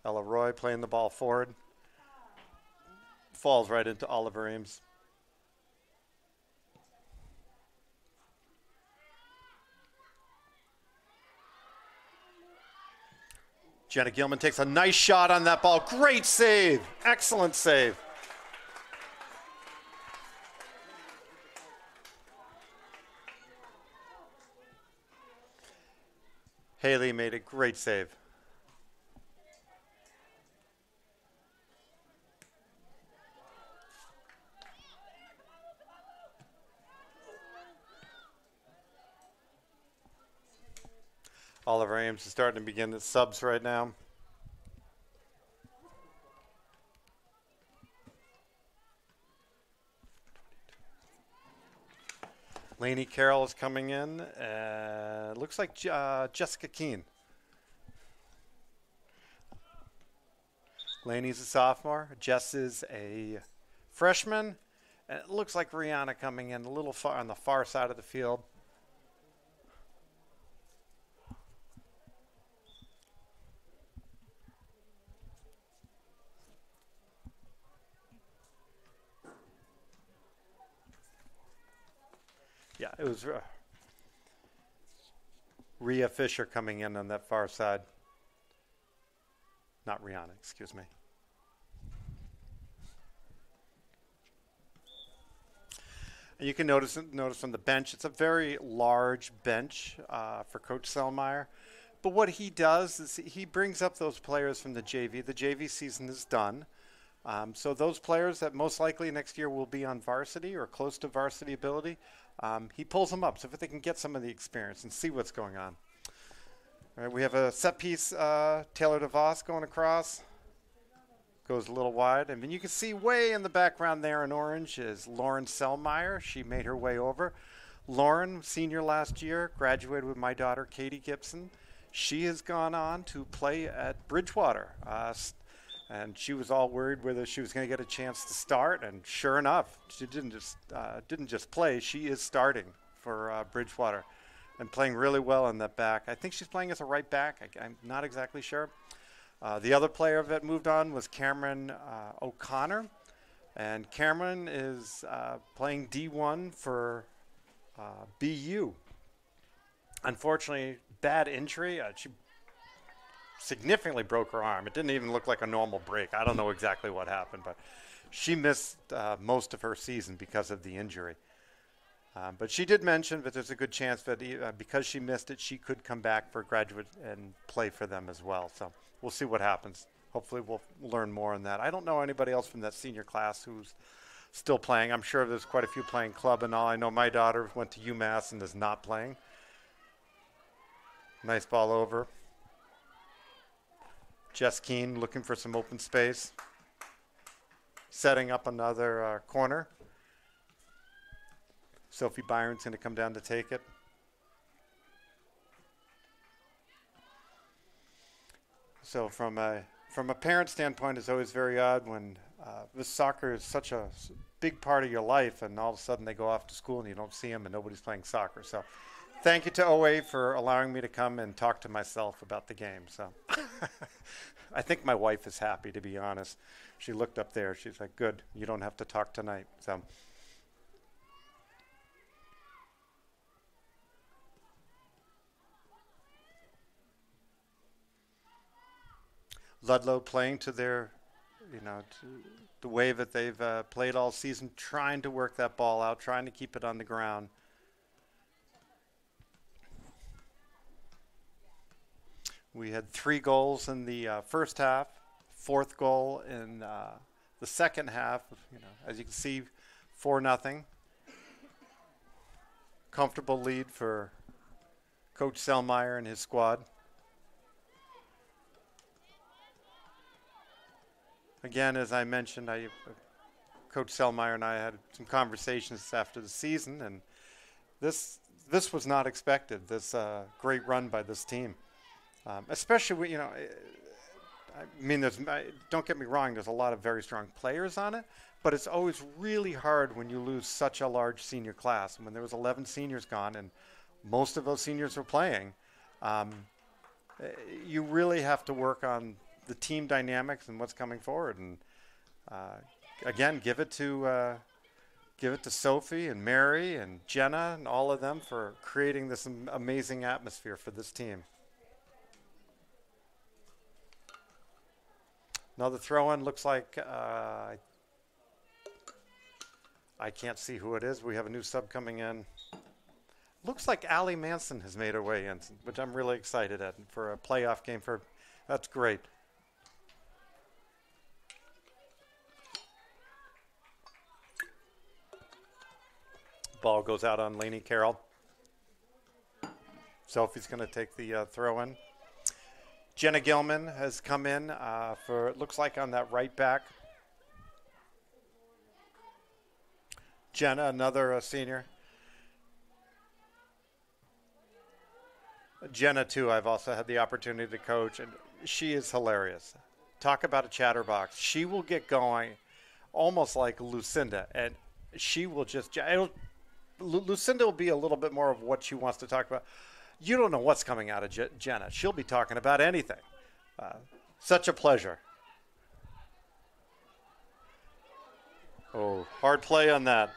Ella Roy playing the ball forward. Falls right into Oliver Ames. Jenna Gilman takes a nice shot on that ball. Great save. Excellent save. Haley made a great save. Oliver Ames is starting to begin the subs right now. Lainey Carroll is coming in. Looks like Jessica Keene. Lainey's a sophomore. Jess is a freshman. And it looks like Rihanna coming in a little far on the far side of the field. Yeah, it was Rhea Fisher coming in on that far side. Not Rihanna, excuse me. And you can notice from the bench, it's a very large bench for Coach Selmeyer. But what he does is he brings up those players from the JV. The JV season is done. So those players that most likely next year will be on varsity or close to varsity ability, he pulls them up so that they can get some of the experience and see what's going on. All right, we have a set piece, Taylor DeVos going across. Goes a little wide. And then you can see way in the background there in orange is Lauren Selmeyer. She made her way over. Lauren, senior last year, graduated with my daughter, Katie Gibson. She has gone on to play at Bridgewater. And she was all worried whether she was going to get a chance to start. And sure enough, she didn't just play. She is starting for Bridgewater and playing really well in that back. I think she's playing as a right back. I'm not exactly sure. The other player that moved on was Cameron O'Connor. And Cameron is playing D1 for BU. Unfortunately, bad injury. She significantly broke her arm. It didn't even look like a normal break. I don't know exactly what happened, but she missed most of her season because of the injury. But she did mention that there's a good chance that because she missed it, she could come back for graduate and play for them as well. So we'll see what happens. Hopefully we'll learn more on that. I don't know anybody else from that senior class who's still playing. I'm sure there's quite a few playing club and all. I know my daughter went to UMass and is not playing. Nice ball over. Jess Keene looking for some open space. Setting up another corner. Sophie Byron's going to come down to take it. So from a parent standpoint, it's always very odd when this soccer is such a big part of your life, and all of a sudden they go off to school and you don't see them and nobody's playing soccer. So thank you to OA for allowing me to come and talk to myself about the game. So I think my wife is happy, to be honest. She looked up there. She's like, good, you don't have to talk tonight. So Ludlow playing to their, to the way that they've played all season, trying to work that ball out, trying to keep it on the ground. We had 3 goals in the first half, 4th goal in the second half. As you can see, 4-0. Comfortable lead for Coach Selmeyer and his squad. Again, as I mentioned, Coach Selmeyer and I had some conversations after the season, and this was not expected. This great run by this team, especially don't get me wrong. There's a lot of very strong players on it, but it's always really hard when you lose such a large senior class. And when there was 11 seniors gone, and most of those seniors were playing, you really have to work on the team dynamics and what's coming forward. And again, give it to Sophie and Mary and Jenna and all of them for creating this amazing atmosphere for this team. Another throw-in. Looks like I can't see who it is. We have a new sub coming in. Looks like Allie Manson has made her way in, which I'm really excited at for a playoff game. That's great. Ball goes out on Lainey Carroll. Sophie's going to take the throw-in. Jenna Gilman has come in for, it looks like on that right back. Jenna, another senior. Jenna, too, I've also had the opportunity to coach, and she is hilarious. Talk about a chatterbox. She will get going almost like Lucinda, and she will just – Lucinda will be a little bit more of what she wants to talk about. You don't know what's coming out of Jenna. She'll be talking about anything. Such a pleasure. Oh, hard play on that.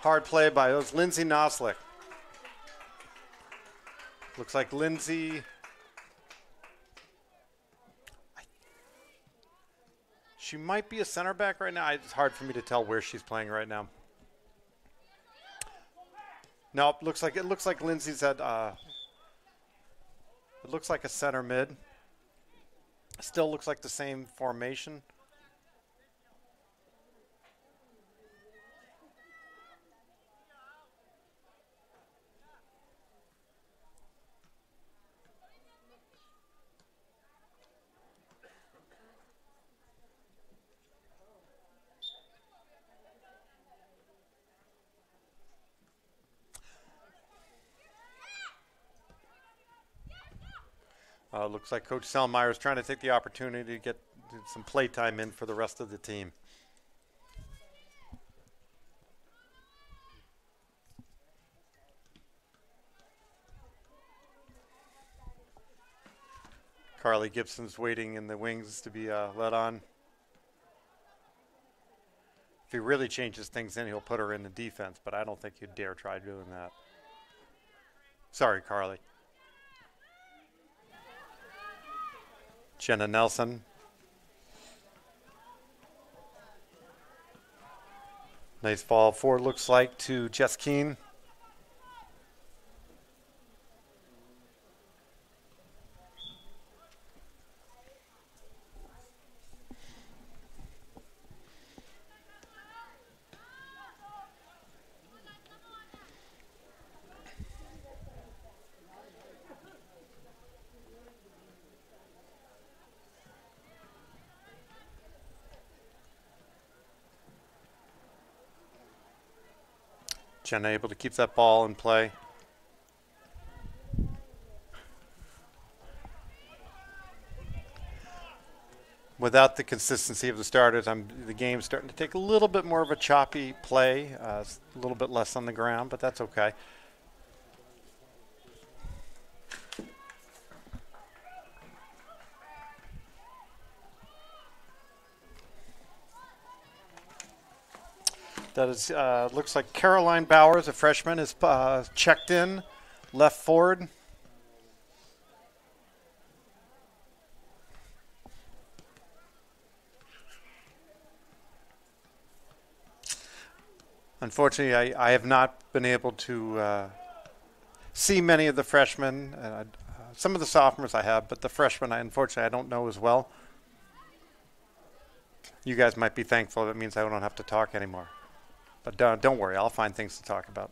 Hard play by Lindsay Noslick. Looks like Lindsay. She might be a center back right now. It's hard for me to tell where she's playing right now. Nope, it looks like Lindsay's at it looks like a center mid. Still looks like the same formation. Looks like Coach Selmeyer is trying to take the opportunity to get some play time in for the rest of the team. Carly Gibson's waiting in the wings to be let on. If he really changes things in, he'll put her in the defense, but I don't think he'd dare try doing that. Sorry, Carly. Jenna Nelson. Nice ball forward, looks like, to Jess Keene. Jenna able to keep that ball in play. Without the consistency of the starters, the game's starting to take a little bit more of a choppy play, a little bit less on the ground, but that's okay. That is, looks like Caroline Bowers, a freshman, is checked in, left forward. Unfortunately, I have not been able to see many of the freshmen. Some of the sophomores I have, but the freshmen, unfortunately, I don't know as well. You guys might be thankful. That means I don't have to talk anymore. But don't worry, I'll find things to talk about.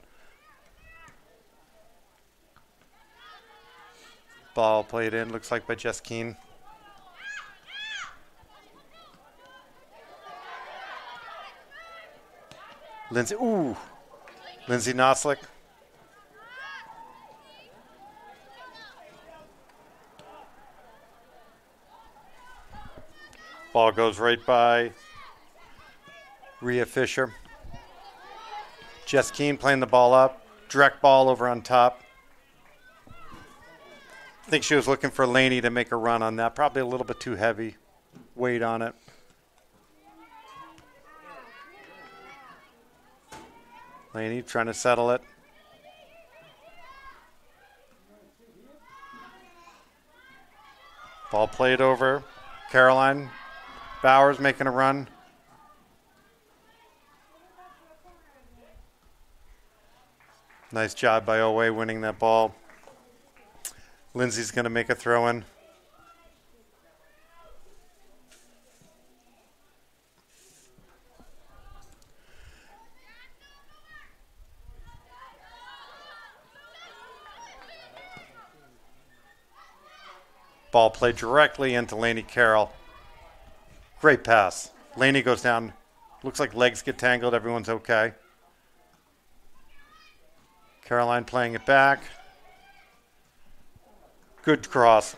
Ball played in, looks like by Jess Keene. Lindsay Noslick. Ball goes right by Rhea Fisher. Jess Keene playing the ball up. Direct ball over on top. I think she was looking for Laney to make a run on that. Probably a little bit too heavy weight on it. Laney trying to settle it. Ball played over. Caroline Bowers making a run. Nice job by Owe winning that ball. Lindsay's going to make a throw in. Ball played directly into Lainey Carroll. Great pass. Lainey goes down. Looks like legs get tangled. Everyone's okay. Caroline playing it back. Good cross.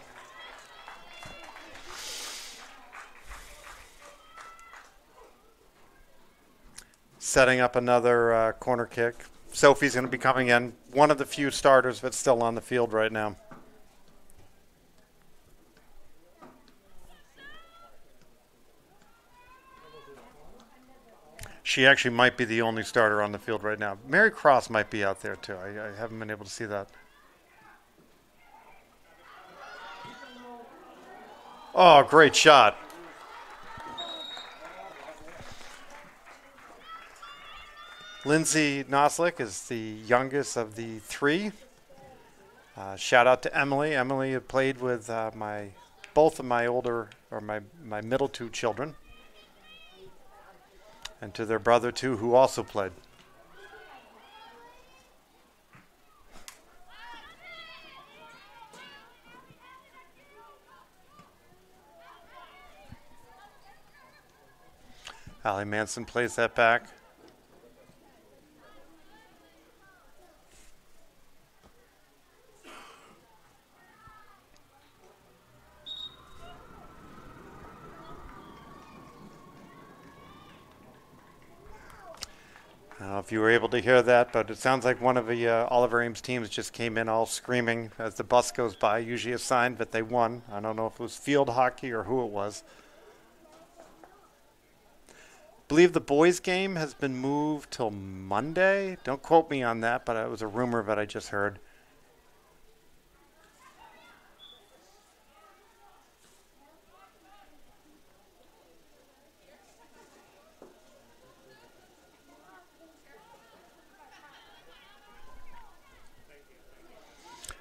Setting up another corner kick. Sophie's going to be coming in. One of the few starters that's still on the field right now. She actually might be the only starter on the field right now. Mary Cross might be out there too. I haven't been able to see that. Oh, great shot. Lindsay Noslick is the youngest of the three. Shout out to Emily. Emily had played with both of my my middle two children. And to their brother, too, who also played. Allie Manson plays that back. I don't know if you were able to hear that, but it sounds like one of the Oliver Ames teams just came in all screaming as the bus goes by, usually a sign that they won. I don't know if it was field hockey or who it was. I believe the boys' game has been moved till Monday. Don't quote me on that, but it was a rumor that I just heard.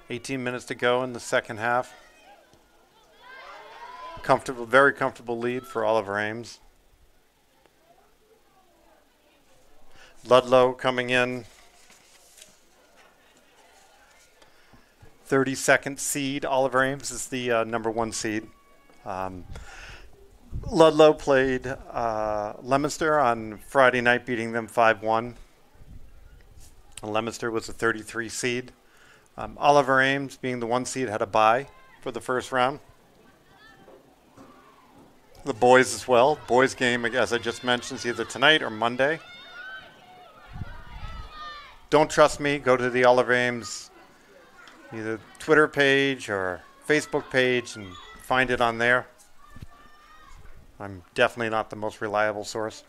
$18 minutes to go in the second half. Very comfortable lead for Oliver Ames. Ludlow coming in. 32nd seed. Oliver Ames is the number 1 seed. Ludlow played Leominster on Friday night, beating them 5-1. Leominster was a 33 seed. Oliver Ames, being the 1 seed, had a bye for the first round. The boys as well. Boys game, as I just mentioned, is either tonight or Monday. Don't trust me. Go to the Oliver Ames either Twitter page or Facebook page and find it on there. I'm definitely not the most reliable source.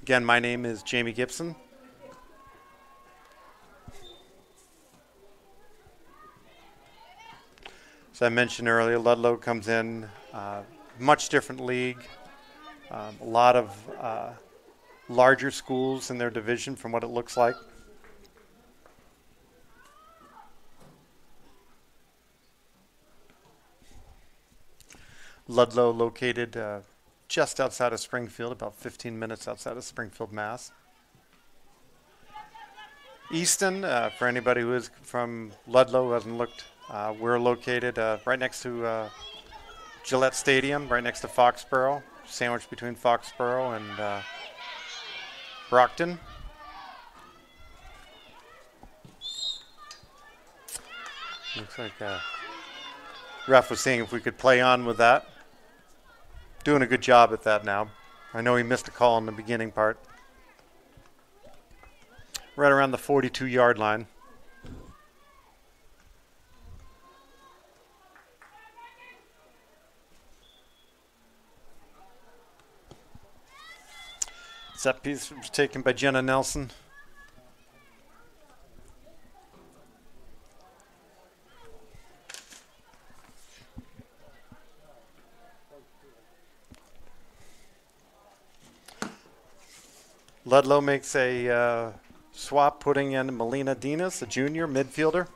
Again, my name is Jamie Gibson. As I mentioned earlier, Ludlow comes in, much different league, a lot of larger schools in their division from what it looks like. Ludlow located just outside of Springfield, about 15 minutes outside of Springfield, Mass. Easton, for anybody who is from Ludlow who hasn't looked, we're located right next to Gillette Stadium, right next to Foxborough, sandwiched between Foxborough and Brockton. Looks like ref was seeing if we could play on with that. Doing a good job at that now. I know he missed a call in the beginning part. Right around the 42-yard line. Set piece was taken by Jenna Nelson. Ludlow makes a swap, putting in Melina Dinas, a junior midfielder.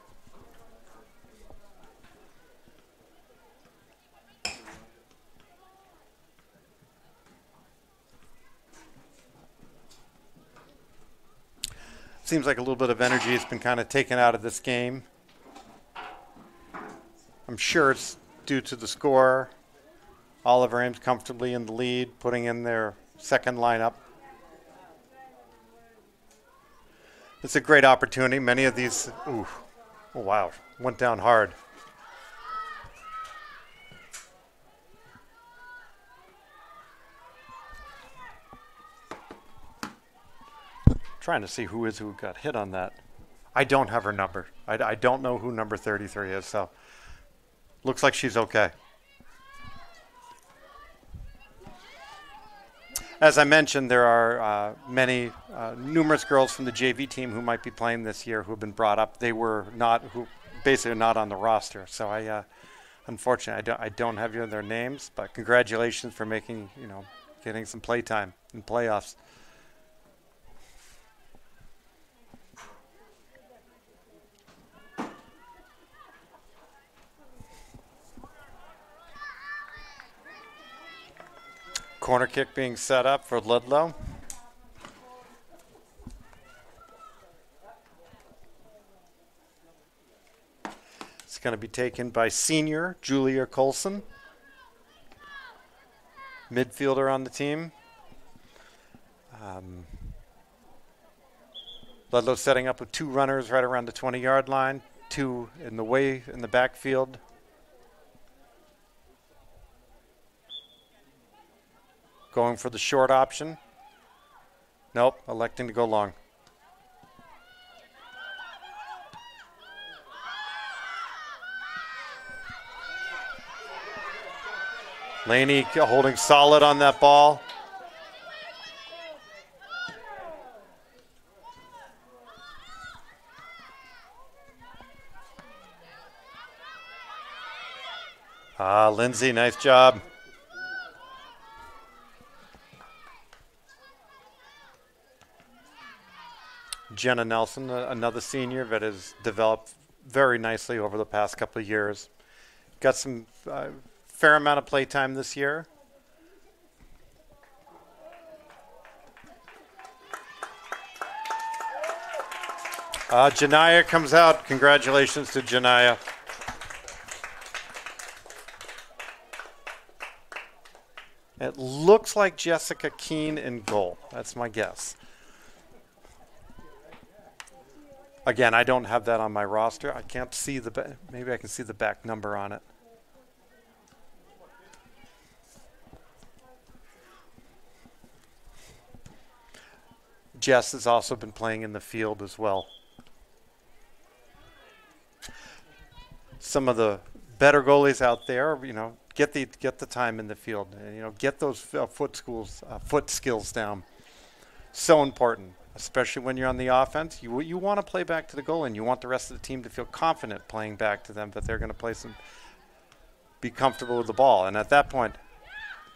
Seems like a little bit of energy has been kind of taken out of this game. I'm sure it's due to the score. Oliver Ames comfortably in the lead, putting in their second lineup. It's a great opportunity. Many of these, oh wow, went down hard. Trying to see who got hit on that. I don't have her number. I don't know who number 33 is, so looks like she's okay. As I mentioned, there are numerous girls from the JV team who might be playing this year who have been brought up. They were basically not on the roster. So unfortunately, I don't have their names. But congratulations for getting some play time in playoffs. Corner kick being set up for Ludlow. It's going to be taken by senior Julia Colson, midfielder on the team. Ludlow setting up with two runners right around the 20-yard line, two in the backfield. Going for the short option. Nope, electing to go long. Laney holding solid on that ball. Lindsay, nice job. Jenna Nelson, another senior that has developed very nicely over the past couple of years. Got some fair amount of play time this year. Janaya comes out. Congratulations to Janaya. It looks like Jessica Keene in goal. That's my guess. Again, I don't have that on my roster. I can't see maybe I can see the back number on it. Jess has also been playing in the field as well. Some of the better goalies out there, get the time in the field, and, get those foot skills down. So important. Especially when you're on the offense, you want to play back to the goal, and you want the rest of the team to feel confident playing back to them, that they're going to be comfortable with the ball. And at that point,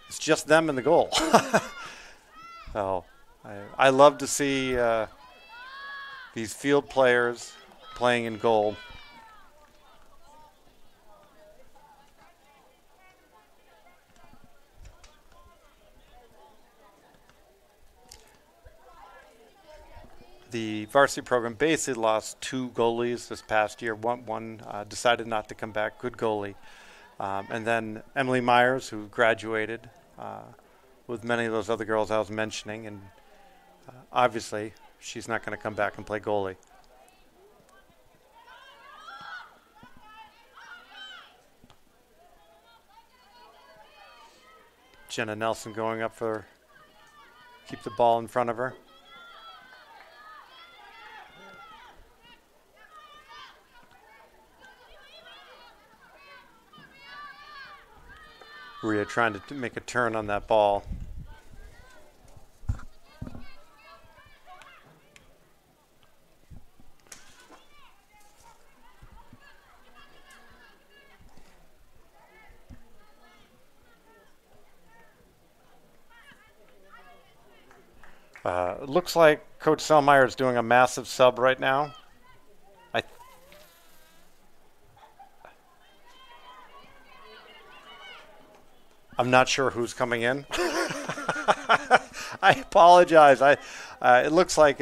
it's just them and the goal. So I love to see these field players playing in goal. The varsity program basically lost two goalies this past year. One decided not to come back, good goalie. And then Emily Myers, who graduated with many of those other girls I was mentioning. And obviously, she's not going to come back and play goalie. Jenna Nelson going up keep the ball in front of her. Rhea trying to make a turn on that ball. It looks like Coach Selmeyer is doing a massive sub right now. I'm not sure who's coming in. I apologize. It looks like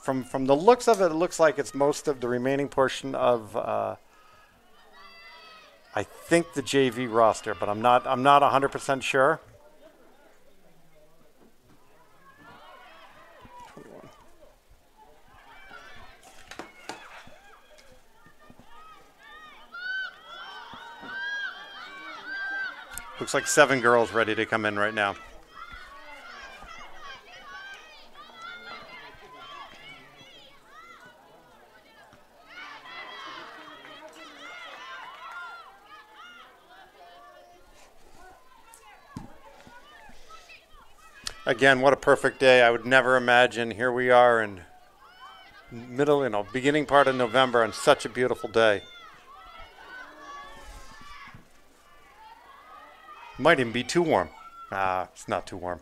from the looks of it, it looks like it's most of the remaining portion of I think the JV roster, but I'm not 100% sure. 21. Looks like 7 girls ready to come in right now. Again, what a perfect day. I would never imagine. Here we are in beginning part of November on such a beautiful day. Might even be too warm. It's not too warm.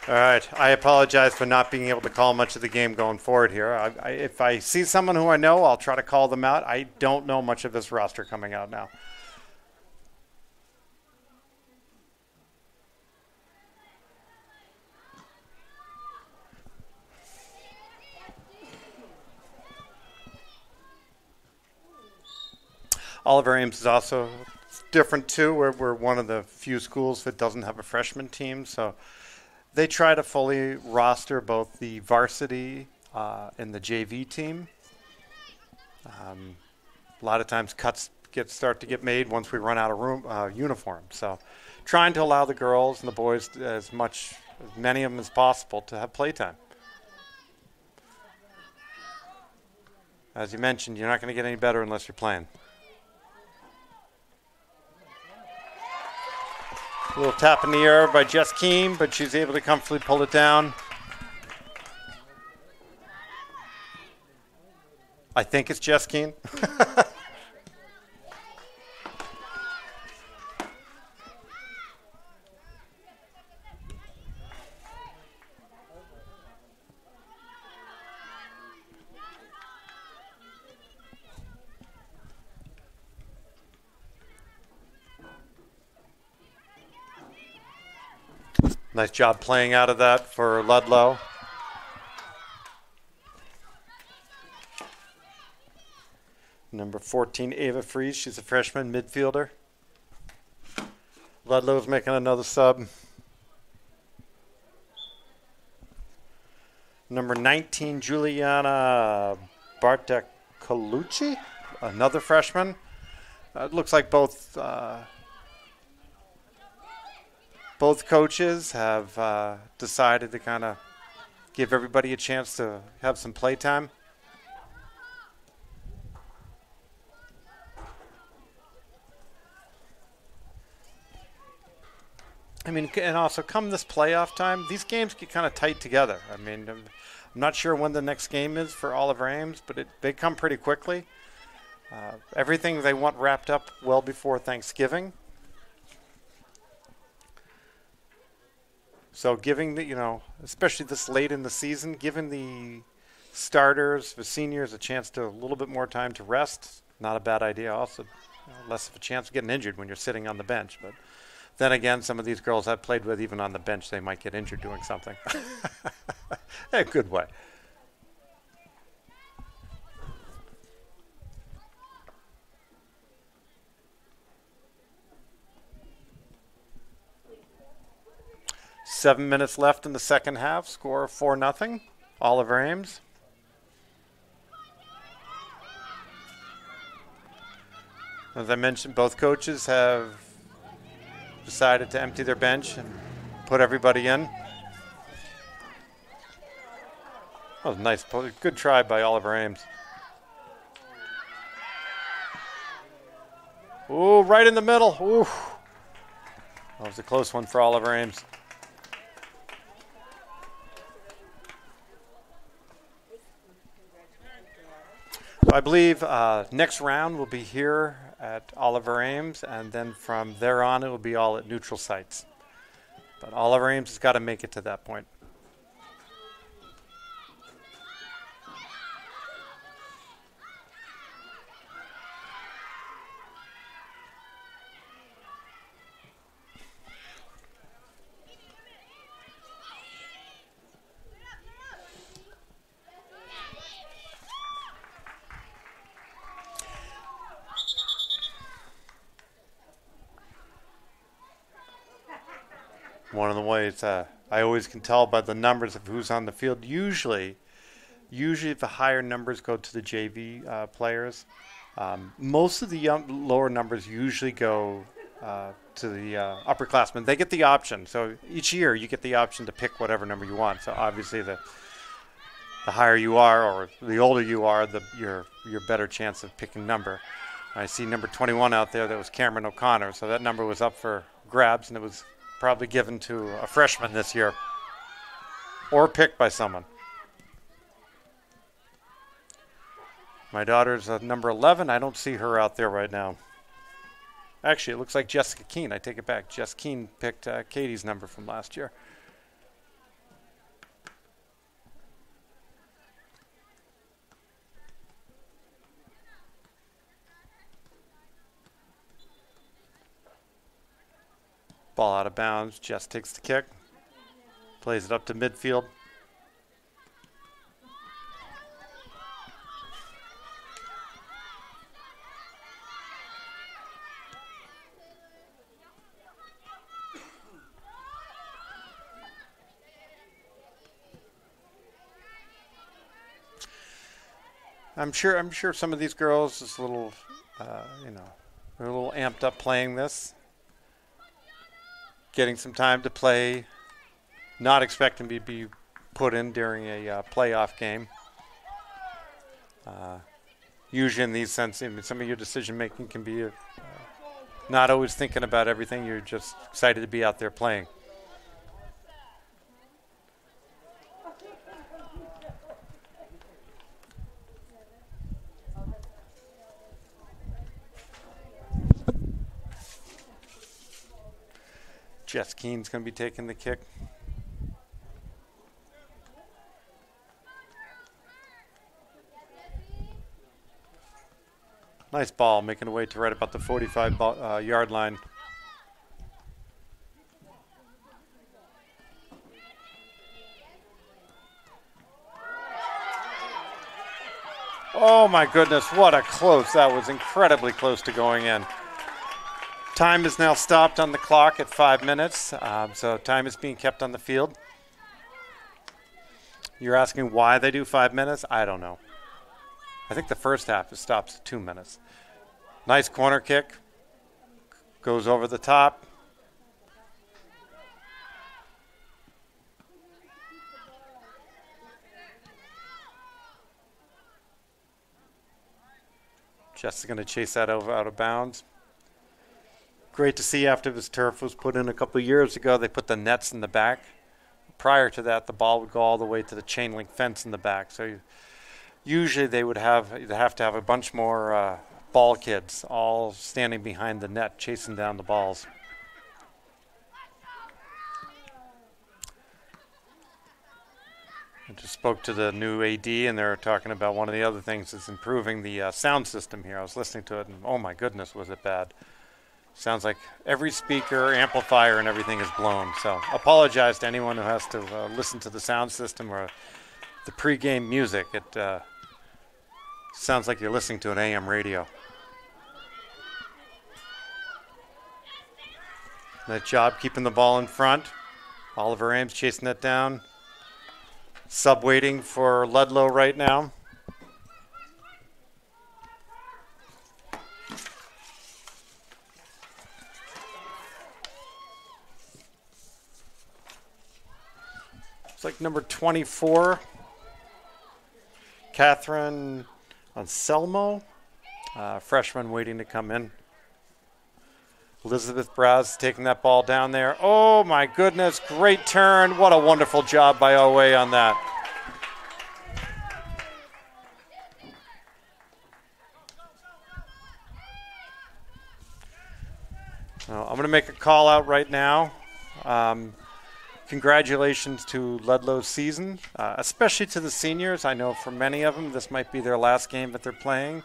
All right, I apologize for not being able to call much of the game going forward here. If I see someone who I know, I'll try to call them out. I don't know much of this roster coming out now. Oliver Ames is also different too. We're one of the few schools that doesn't have a freshman team, so they try to fully roster both the varsity and the JV team. A lot of times cuts start to get made once we run out of uniforms. So trying to allow the girls and the boys as many of them as possible to have playtime. As you mentioned, you're not going to get any better unless you're playing. A little tap in the air by Jess Keene, but she's able to comfortably pull it down. I think it's Jess Keene. Nice job playing out of that for Ludlow. Number 14, Ava Fries. She's a freshman midfielder. Ludlow's making another sub. Number 19, Juliana Bartacolucci, another freshman. It looks like both coaches have decided to kind of give everybody a chance to have some play time. I mean, and also come this playoff time, these games get kind of tight together. I mean, I'm not sure when the next game is for Oliver Ames, but they come pretty quickly. Everything they want wrapped up well before Thanksgiving. So giving the, especially this late in the season, giving the starters, the seniors, a chance to a little bit more time to rest, not a bad idea. Also, less of a chance of getting injured when you're sitting on the bench. But then again, some of these girls I've played with, even on the bench, they might get injured doing something. In a good way. Seven minutes left in the second half. Score 4-0. Oliver Ames. As I mentioned, both coaches have decided to empty their bench and put everybody in. That was nice. Good try by Oliver Ames. Ooh, right in the middle. Ooh. That was a close one for Oliver Ames. So I believe next round will be here at Oliver Ames, and then from there on it will be all at neutral sites. But Oliver Ames has got to make it to that point. One of the ways I always can tell by the numbers of who's on the field. Usually the higher numbers go to the JV players. Most of the lower numbers usually go to the upperclassmen. They get the option. So each year you get the option to pick whatever number you want. So obviously the higher you are or the older you are, your better chance of picking number. I see number 21 out there. That was Cameron O'Connor. So that number was up for grabs, and it was probably given to a freshman this year or picked by someone. My daughter's number 11. I don't see her out there right now. Actually, it looks like Jessica Keene. I take it back. Jess Keene picked Katie's number from last year. Ball out of bounds. Jess takes the kick. Plays it up to midfield. I'm sure some of these girls is a little, they're a little amped up playing this. Getting some time to play, not expecting to be put in during a playoff game. Usually in these sense, some of your decision making can be not always thinking about everything. You're just excited to be out there playing. Jess Keene's going to be taking the kick. Nice ball, making a way to right about the 45-yard line. Oh my goodness, what a close. That was incredibly close to going in. Time is now stopped on the clock at 5 minutes, so time is being kept on the field. You're asking why they do 5 minutes? I don't know. I think the first half it stops at 2 minutes. Nice corner kick. Goes over the top. Jess is going to chase that out of bounds. Great to see after this turf was put in a couple of years ago, they put the nets in the back. Prior to that, the ball would go all the way to the chain link fence in the back. So usually they'd have to have a bunch more ball kids all standing behind the net chasing down the balls. I just spoke to the new AD, and they're talking about one of the other things is improving the sound system here. I was listening to it, and oh my goodness, was it bad. Sounds like every speaker, amplifier, and everything is blown. So apologize to anyone who has to listen to the sound system or the pregame music. It sounds like you're listening to an AM radio. Nice job keeping the ball in front. Oliver Ames chasing that down. Sub waiting for Ludlow right now. It's like number 24, Catherine Anselmo, freshman waiting to come in. Elizabeth Braz taking that ball down there. Oh my goodness, great turn. What a wonderful job by Owe on that. I'm going to make a call out right now. Congratulations to Ludlow's season, especially to the seniors. I know for many of them this might be their last game that they're playing.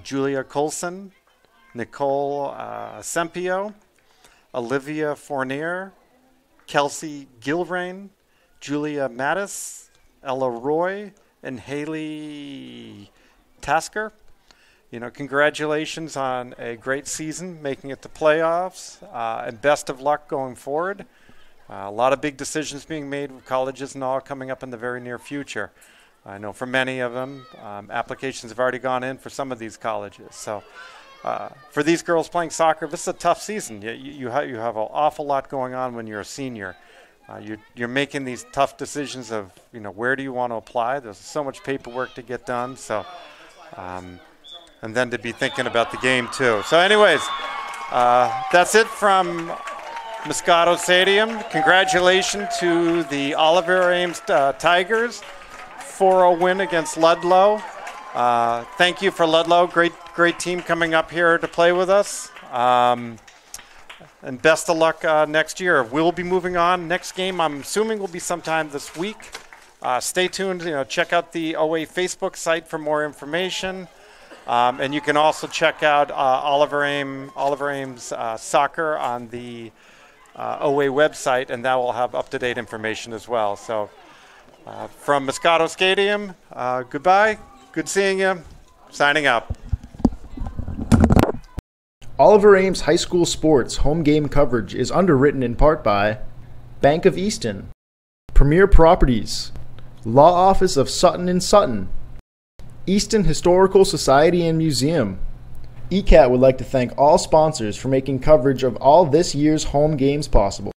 Julia Colson, Nicole Sempio, Olivia Fournier, Kelsey Gilrain, Julia Mattis, Ella Roy, and Haley Tasker. Congratulations on a great season, making it to playoffs, and best of luck going forward. A lot of big decisions being made with colleges and all coming up in the very near future. I know for many of them, applications have already gone in for some of these colleges. So for these girls playing soccer, this is a tough season. You have an awful lot going on when you're a senior. You're making these tough decisions of, where do you want to apply? There's so much paperwork to get done. So, and then to be thinking about the game too. So anyways, that's it from Muscato Stadium. Congratulations to the Oliver Ames Tigers. 4-0 win against Ludlow. Thank you for Ludlow. Great team coming up here to play with us. And best of luck next year. We'll be moving on. Next game, I'm assuming, will be sometime this week. Stay tuned. Check out the OA Facebook site for more information. And you can also check out Oliver Ames Soccer on the OA website, and that will have up-to-date information as well. So from Muscato Stadium, goodbye. Good seeing you. Signing out. Oliver Ames High School Sports home game coverage is underwritten in part by Bank of Easton, Premier Properties, Law Office of Sutton & Sutton, Easton Historical Society and Museum. ECAT would like to thank all sponsors for making coverage of all this year's home games possible.